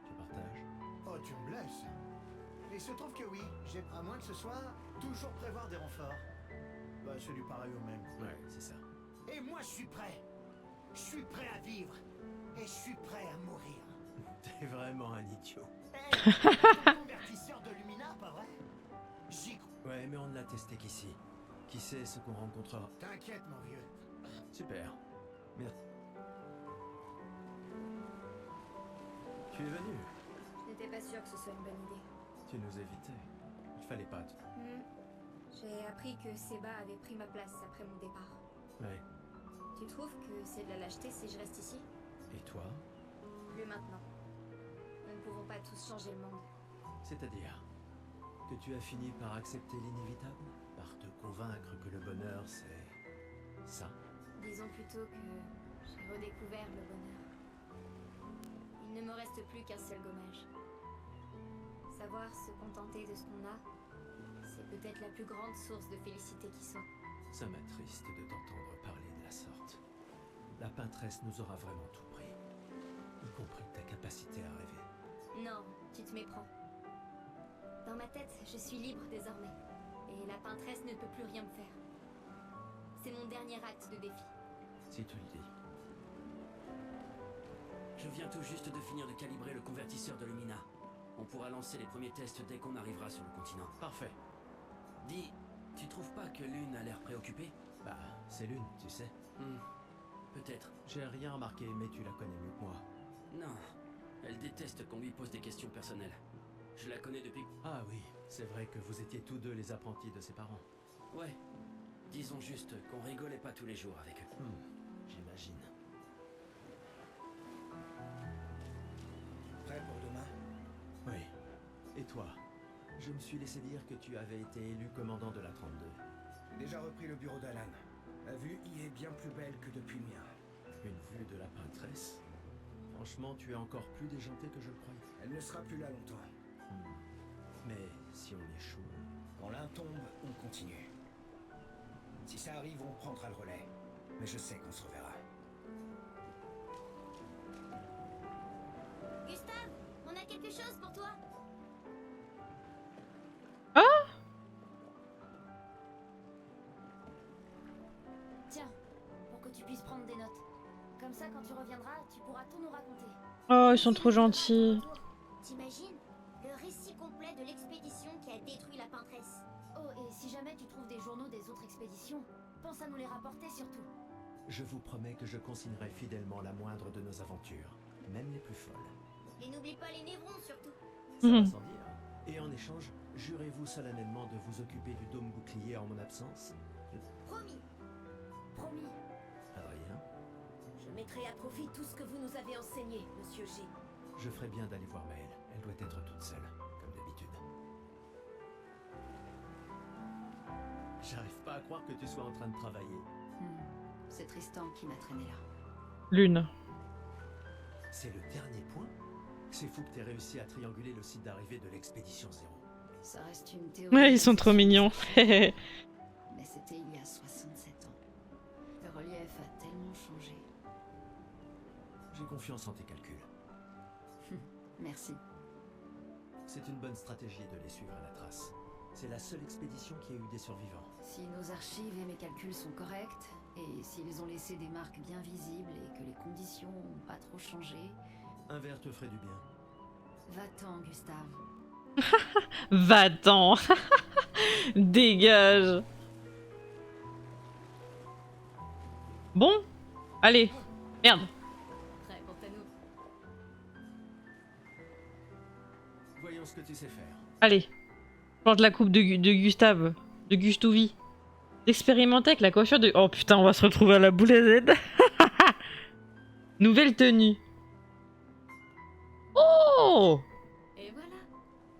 Tu partages? Oh, tu me blesses. Il se trouve que oui, j'ai à moins que ce soit toujours prévoir des renforts. Bah, c'est du pareil au même. Ouais, c'est ça. Et moi, je suis prêt. Je suis prêt à vivre. Et je suis prêt à mourir. T'es vraiment un idiot. Hey, ton convertisseur de Lumina, pas vrai? J'y crois. Ouais, mais on ne l'a testé qu'ici. Qui sait ce qu'on rencontrera? T'inquiète, mon vieux. Super. Merci. Tu es venu. Je n'étais pas sûre que ce soit une bonne idée. Tu nous évitais. Il fallait pas... J'ai appris que Seba avait pris ma place après mon départ. Ouais. Tu trouves que c'est de la lâcheté si je reste ici? Et toi? Plus maintenant. Nous ne pouvons pas tous changer le monde. C'est-à-dire que tu as fini par accepter l'inévitable? Par te convaincre que le bonheur, c'est... ça? Disons plutôt que j'ai redécouvert le bonheur. Il ne me reste plus qu'un seul gommage. Savoir se contenter de ce qu'on a, c'est peut-être la plus grande source de félicité qui soit. Ça m'attriste de t'entendre parler de la sorte. La peintresse nous aura vraiment tout pris. Y compris ta capacité à rêver. Non, tu te méprends. Dans ma tête, je suis libre désormais. Et la peintresse ne peut plus rien me faire. C'est mon dernier acte de défi. Si tu le dis. Je viens tout juste de finir de calibrer le convertisseur de Lumina. On pourra lancer les premiers tests dès qu'on arrivera sur le continent. Parfait. Dis, tu trouves pas que Lune a l'air préoccupée? Bah, c'est Lune, tu sais. Peut-être. J'ai rien remarqué, mais tu la connais mieux que moi. Non, elle déteste qu'on lui pose des questions personnelles. Je la connais depuis... Ah oui, c'est vrai que vous étiez tous deux les apprentis de ses parents. Ouais. Disons juste qu'on rigolait pas tous les jours avec eux. J'imagine. Prêt pour demain? Oui. Et toi? Je me suis laissé dire que tu avais été élu commandant de la 32. J'ai déjà repris le bureau d'Alan. La vue y est bien plus belle que depuis le mien. Une vue de la peintresse? Franchement, tu es encore plus déjanté que je le croyais. Elle ne sera plus là longtemps. Mais si on échoue... Quand l'un tombe, on continue. Si ça arrive, on prendra le relais. Mais je sais qu'on se reverra. Gustave, on a quelque chose pour toi. Tiens, pour que tu puisses prendre des notes. Comme ça, quand tu reviendras, tu pourras tout nous raconter. Oh, ils sont trop gentils. T'imagines? Le récit complet de l'expédition qui a détruit la peintresse. Oh, et si jamais tu trouves des journaux des autres expéditions, pense à nous les rapporter surtout. Je vous promets que je consignerai fidèlement la moindre de nos aventures, même les plus folles. Et n'oublie pas les névrons surtout. Ça va Mhm. sans dire. Et en échange, jurez-vous solennellement de vous occuper du dôme bouclier en mon absence? Promis. Promis, Adrien, je mettrai à profit tout ce que vous nous avez enseigné, monsieur G. je ferai bien d'aller voir Maëlle. Elle doit être toute seule, comme d'habitude. J'arrive pas à croire que tu sois en train de travailler. C'est Tristan qui m'a traîné là. Lune. C'est le dernier point? C'est fou que t'aies réussi à trianguler le site d'arrivée de l'expédition 0. Ça reste une théorie. Ouais, ils sont trop mignons. Mais c'était il y a 67 ans. Le relief a tellement changé. J'ai confiance en tes calculs. Merci. C'est une bonne stratégie de les suivre à la trace. C'est la seule expédition qui a eu des survivants. Si nos archives et mes calculs sont corrects, et s'ils ont laissé des marques bien visibles et que les conditions n'ont pas trop changé, Un verre te ferait du bien. va-t'en, Gustave. Va-t'en. Dégage. Bon. Allez. Merde. Prêt pour ta note. Voyons ce que tu sais faire. Allez. Change la coupe de Gustave. De Gustouvi. D'expérimenter avec la coiffure de... Oh putain, on va se retrouver à la boule à Z. Nouvelle tenue. Oh. Et voilà,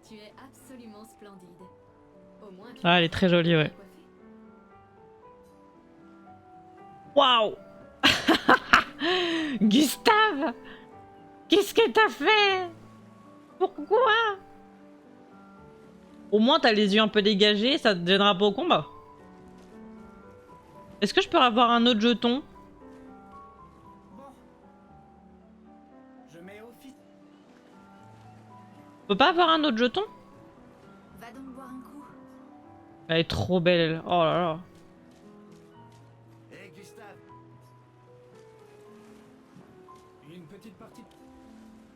tu es absolument splendide. Au moins, tu Ah, elle est très jolie, ouais. coiffée. Waouh. Gustave. Qu'est-ce que t'as fait? Pourquoi? Au moins, t'as les yeux un peu dégagés, ça te gênera pas au combat. Est-ce que je peux avoir un autre jeton? Bon. Je mets office. On peut pas avoir un autre jeton? Va donc boire un coup. Elle est trop belle, elle. Oh là là. Hé Gustave, Une petite partie.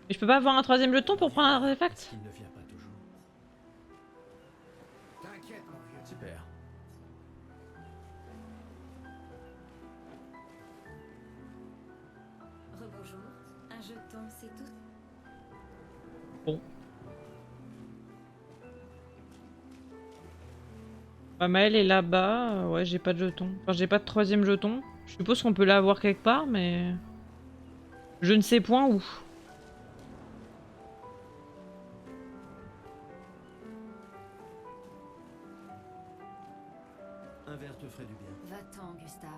Et je peux pas avoir un troisième jeton pour prendre un artefact? Il ne vient pas toujours. t'inquiète mon vieux. Super. Rebonjour. Un jeton, c'est tout. Bah, Maëlle est là-bas. Ouais, j'ai pas de jeton. Enfin, j'ai pas de troisième jeton. Je suppose qu'on peut l'avoir quelque part, mais... Je ne sais point où. Un verre te ferait du bien. Va-t'en, Gustave.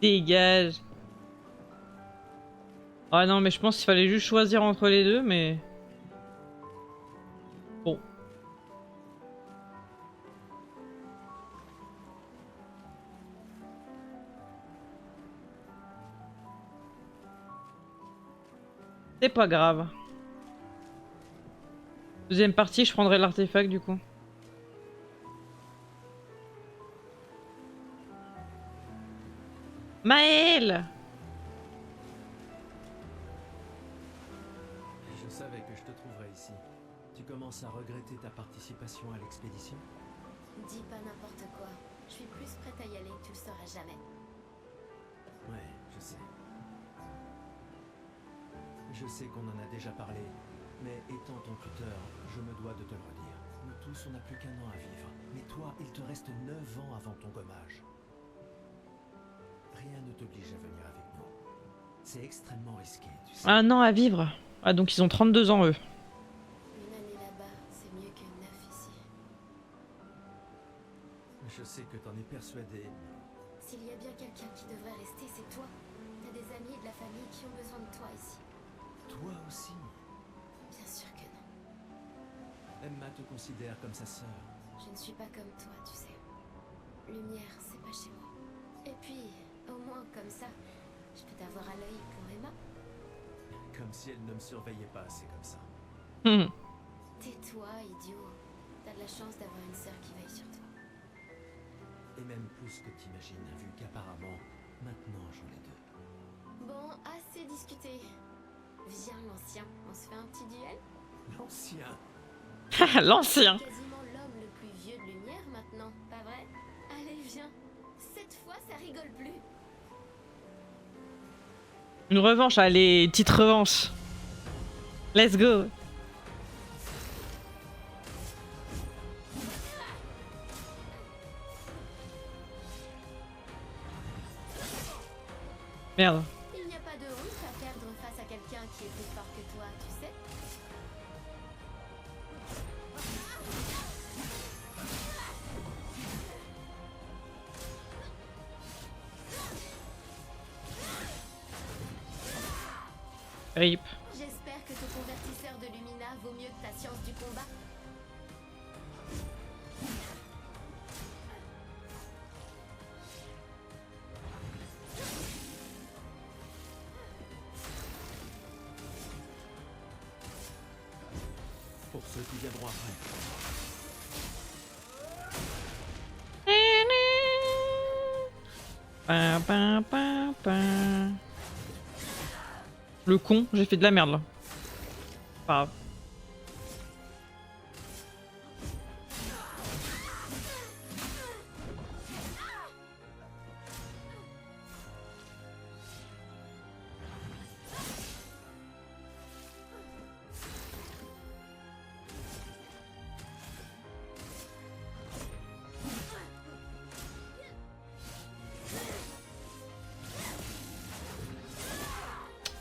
Dégage. Ah non, mais je pense qu'il fallait juste choisir entre les deux, mais... Bon. C'est pas grave. Deuxième partie, je prendrai l'artefact du coup. Maëlle! Je savais que je te trouverais ici. Tu commences à regretter ta participation à l'expédition? Dis pas n'importe quoi. Je suis plus prête à y aller que tu le seras jamais. Ouais, je sais. Je sais qu'on en a déjà parlé, mais étant ton tuteur, je me dois de te le redire. Nous tous, on n'a plus qu'un an à vivre. Mais toi, il te reste 9 ans avant ton gommage. Rien ne t'oblige à venir avec nous. C'est extrêmement risqué, tu sais. Un an à vivre. Ah, donc ils ont 32 ans, eux. Une année là-bas, c'est mieux que 9 ici. Je sais que t'en es persuadé. S'il y a bien quelqu'un qui devrait rester, c'est toi. T'as des amis et de la famille qui ont besoin de toi ici. Toi aussi. Bien sûr que non. Emma te considère comme sa sœur. Je ne suis pas comme toi, tu sais. Lumière, c'est pas chez moi. Et puis, au moins comme ça, je peux t'avoir à l'œil pour Emma. Comme si elle ne me surveillait pas assez comme ça. Tais-toi, idiot. T'as de la chance d'avoir une sœur qui veille sur toi. Et même plus que t'imagines, vu qu'apparemment, maintenant j'en ai deux. Bon, assez discuté. Viens, l'ancien, on se fait un petit duel? L'ancien. L'ancien. Quasiment l'homme le plus vieux de Lumière maintenant, pas vrai? Allez, viens. Cette fois, ça rigole Une revanche, allez, petite revanche. Let's go. Merde. Il n'y a pas de honte à perdre face à quelqu'un qui est plus fort que toi, tu sais. RIP. J'espère que ton convertisseur de Lumina vaut mieux que ta science du combat. Pour ceux qui viendront après. Pa, pa, pa, pa. Le con, j'ai fait de la merde là. Pas grave.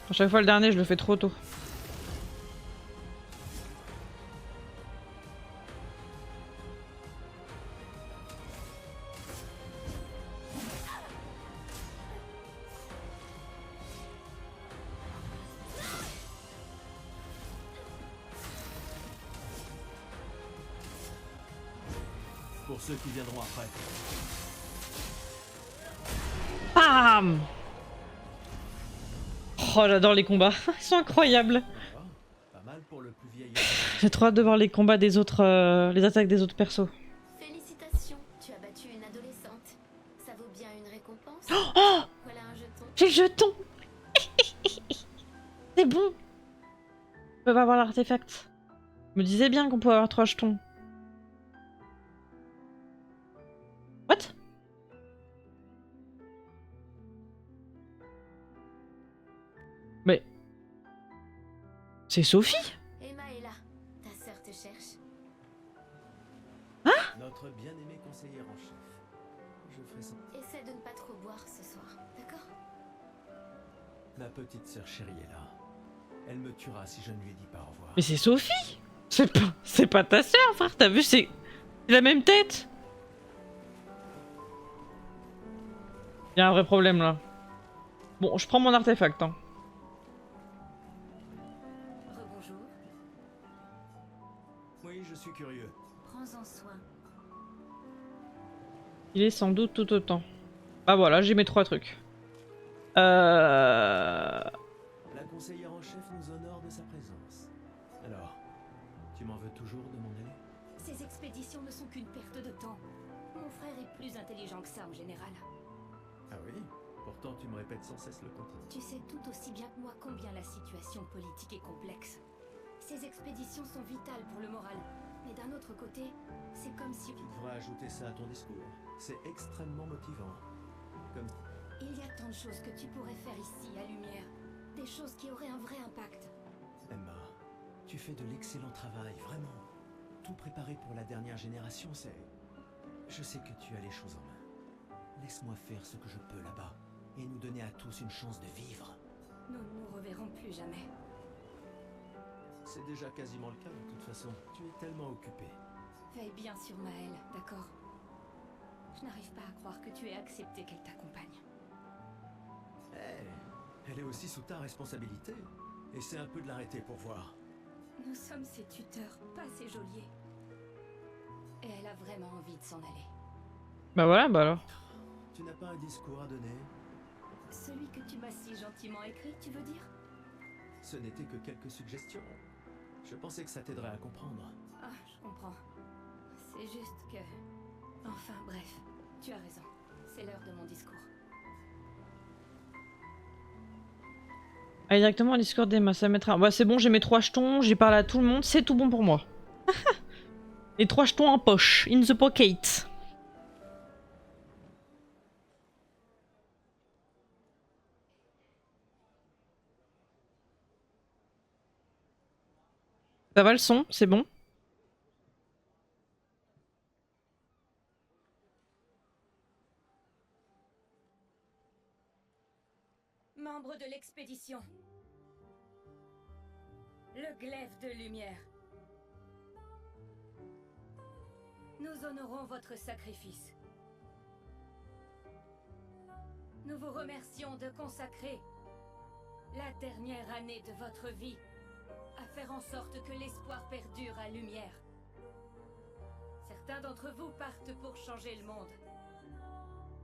À chaque fois le dernier, je le fais trop tôt. Pour ceux qui viendront après. Bam! Oh, j'adore les combats. Ils sont incroyables. Pas mal pour le plus vieil. J'ai trop hâte de voir les combats des autres, les attaques des autres persos. Félicitations, tu as battu une adolescente. Ça vaut bien une récompense. Oh, Voilà un jeton. j'ai le jeton. C'est bon. On peut pas avoir l'artefact. Je me disais bien qu'on pouvait avoir 3 jetons. What? Mais... C'est Sophie? Emma est là. Ta sœur te cherche. Notre bien-aimé conseiller en chef. Je ferai ça. Essaie de ne pas trop boire ce soir, d'accord? Ma petite sœur chérie est là. Elle me tuera si je ne lui dis pas au revoir. Mais c'est Sophie! C'est pas ta sœur, frère, t'as vu, c'est la même tête! Y'a un vrai problème là. Bon, je prends mon artefact. Hein. Rebonjour. Oui, je suis curieux. Prends-en soin. Il est sans doute tout autant. Bah voilà, j'ai mes 3 trucs. La conseillère en chef nous honore de sa présence. Alors, tu m'en veux toujours de m'en aller? Ces expéditions ne sont qu'une perte de temps. Mon frère est plus intelligent que ça en général. Ah oui? Pourtant, tu me répètes sans cesse le contraire. Tu sais tout aussi bien que moi combien la situation politique est complexe. Ces expéditions sont vitales pour le moral. Mais d'un autre côté, c'est comme si... Tu devrais ajouter ça à ton discours. C'est extrêmement motivant. Comme... Il y a tant de choses que tu pourrais faire ici, à Lumière. Des choses qui auraient un vrai impact. Emma, tu fais de l'excellent travail, vraiment. Tout préparé pour la dernière génération, c'est... Je sais que tu as les choses en main. Laisse-moi faire ce que je peux là-bas, et nous donner à tous une chance de vivre. Nous ne nous reverrons plus jamais. C'est déjà quasiment le cas de toute façon. Tu es tellement occupé. Veille bien sur Maëlle, d'accord? Je n'arrive pas à croire que tu aies accepté qu'elle t'accompagne. Elle est aussi sous ta responsabilité. Essaie un peu de l'arrêter pour voir. Nous sommes ses tuteurs, pas ses geôliers. Et elle a vraiment envie de s'en aller. Bah voilà, bah alors. Tu n'as pas un discours à donner? Celui que tu m'as si gentiment écrit, tu veux dire? Ce n'était que quelques suggestions. Je pensais que ça t'aiderait à comprendre. Ah, je comprends. C'est juste que... Enfin, bref, tu as raison. C'est l'heure de mon discours. Allez, directement au Discord d'Emma, ça mettra... Bah c'est bon, j'ai mes 3 jetons, j'ai parlé à tout le monde, c'est tout bon pour moi. Les 3 jetons en poche, in the pocket. Ça va le son, c'est bon? Membre de l'expédition. Le glaive de lumière. Nous honorons votre sacrifice. Nous vous remercions de consacrer la dernière année de votre vie à faire en sorte que l'espoir perdure à lumière. Certains d'entre vous partent pour changer le monde.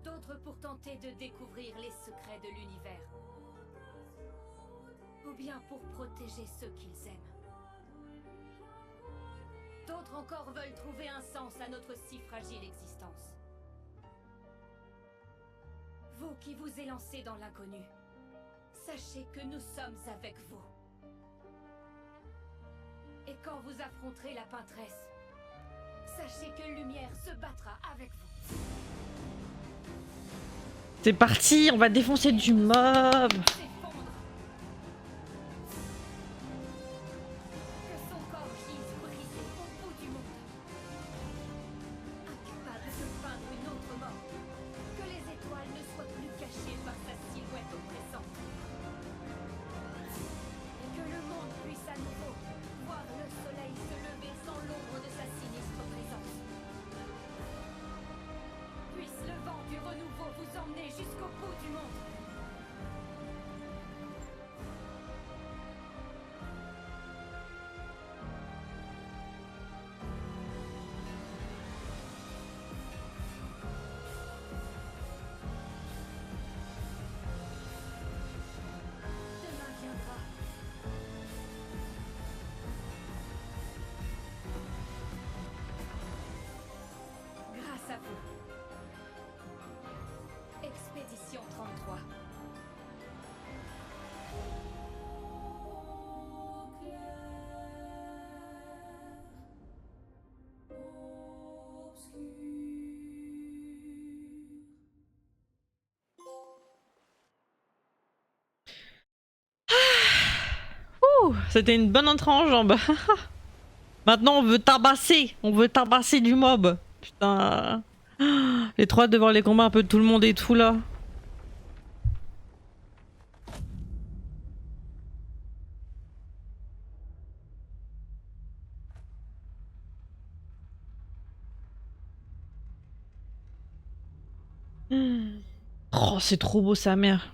D'autres pour tenter de découvrir les secrets de l'univers. Ou bien pour protéger ceux qu'ils aiment. D'autres encore veulent trouver un sens à notre si fragile existence. Vous qui vous élancez dans l'inconnu, sachez que nous sommes avec vous. Et quand vous affronterez la peintresse, sachez que Lumière se battra avec vous. C'est parti, on va défoncer du mob. Expédition 33. C'était une bonne entrée en jambe. Maintenant on veut tabasser du mob. Putain. Les trois devant les combats un peu de tout le monde et tout là. Oh, c'est trop beau sa mère.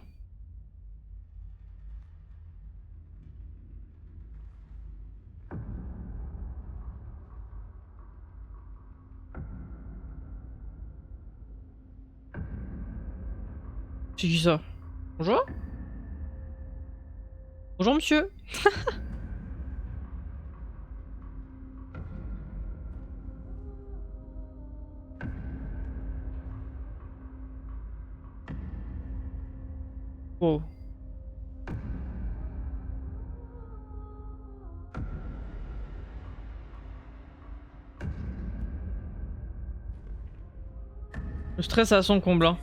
C'est qui ça? Bonjour? Bonjour monsieur. Oh. Le stress à son comble. Hein.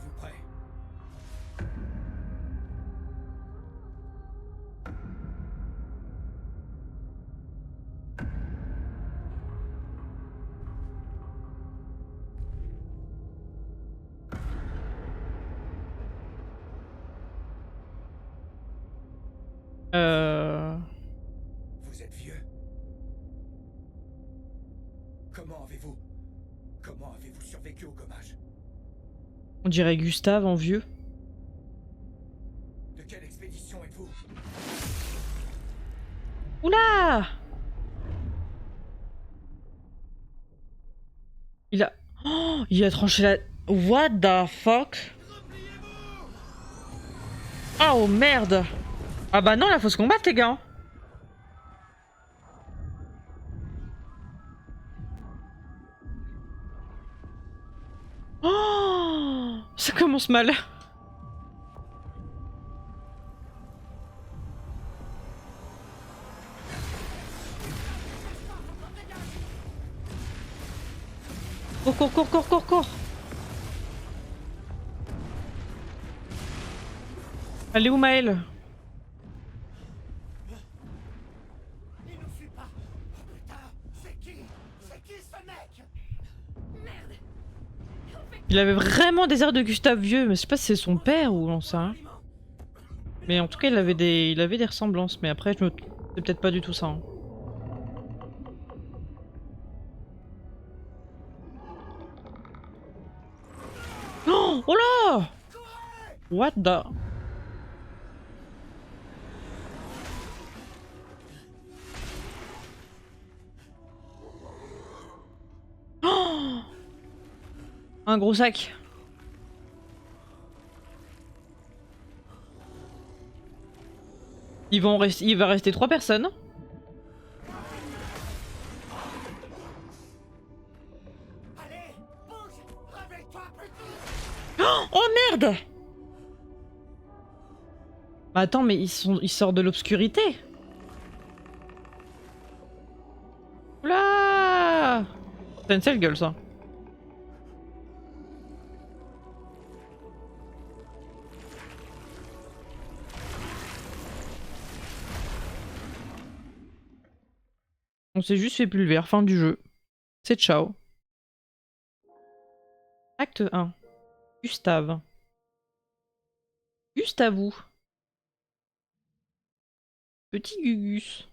Vous êtes vieux. Comment avez-vous survécu au gommage? On dirait Gustave en vieux. De quelle expédition êtes-vous? Oula! Il a tranché la... What the fuck? Oh merde! Ah bah non, là faut se combattre les gars. Oh, ça commence mal. Cours. Elle est où Maëlle? Il nous suit pas. Il avait vraiment des airs de Gustave Vieux, mais je sais pas si c'est son père ou non ça. Mais en tout cas, il avait des ressemblances, mais après, c'est peut-être pas du tout ça. Hein. Oh là! What the... Oh, un gros sac. Il va rester 3 personnes. Oh merde! Bah attends, mais ils sortent de l'obscurité. Oula! C'est une sale gueule ça. On s'est juste fait pulver, fin du jeu. C'est ciao. Acte 1. Gustave. Gustavou. Petit Gugus.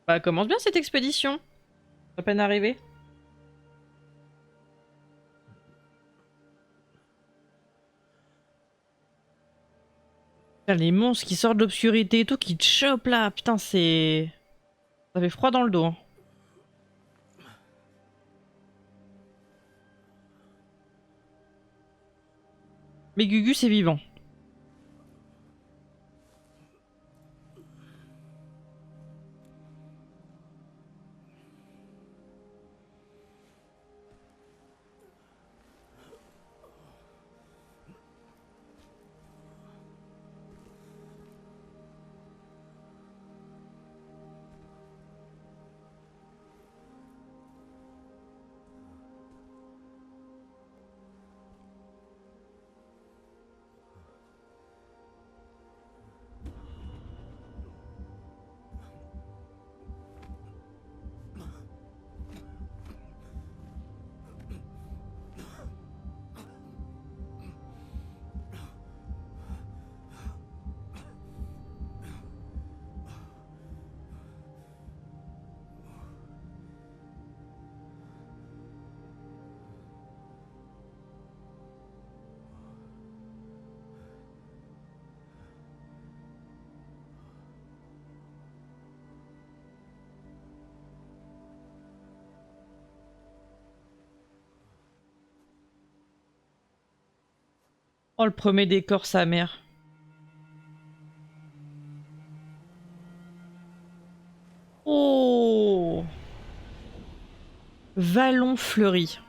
Bah commence bien cette expédition. À peine arrivé. Les monstres qui sortent de l'obscurité et tout, qui te chopent là, putain c'est... Ça fait froid dans le dos. Hein. Mais Gugus est vivant. Oh le premier décor sa mère. Oh, Vallon fleuri.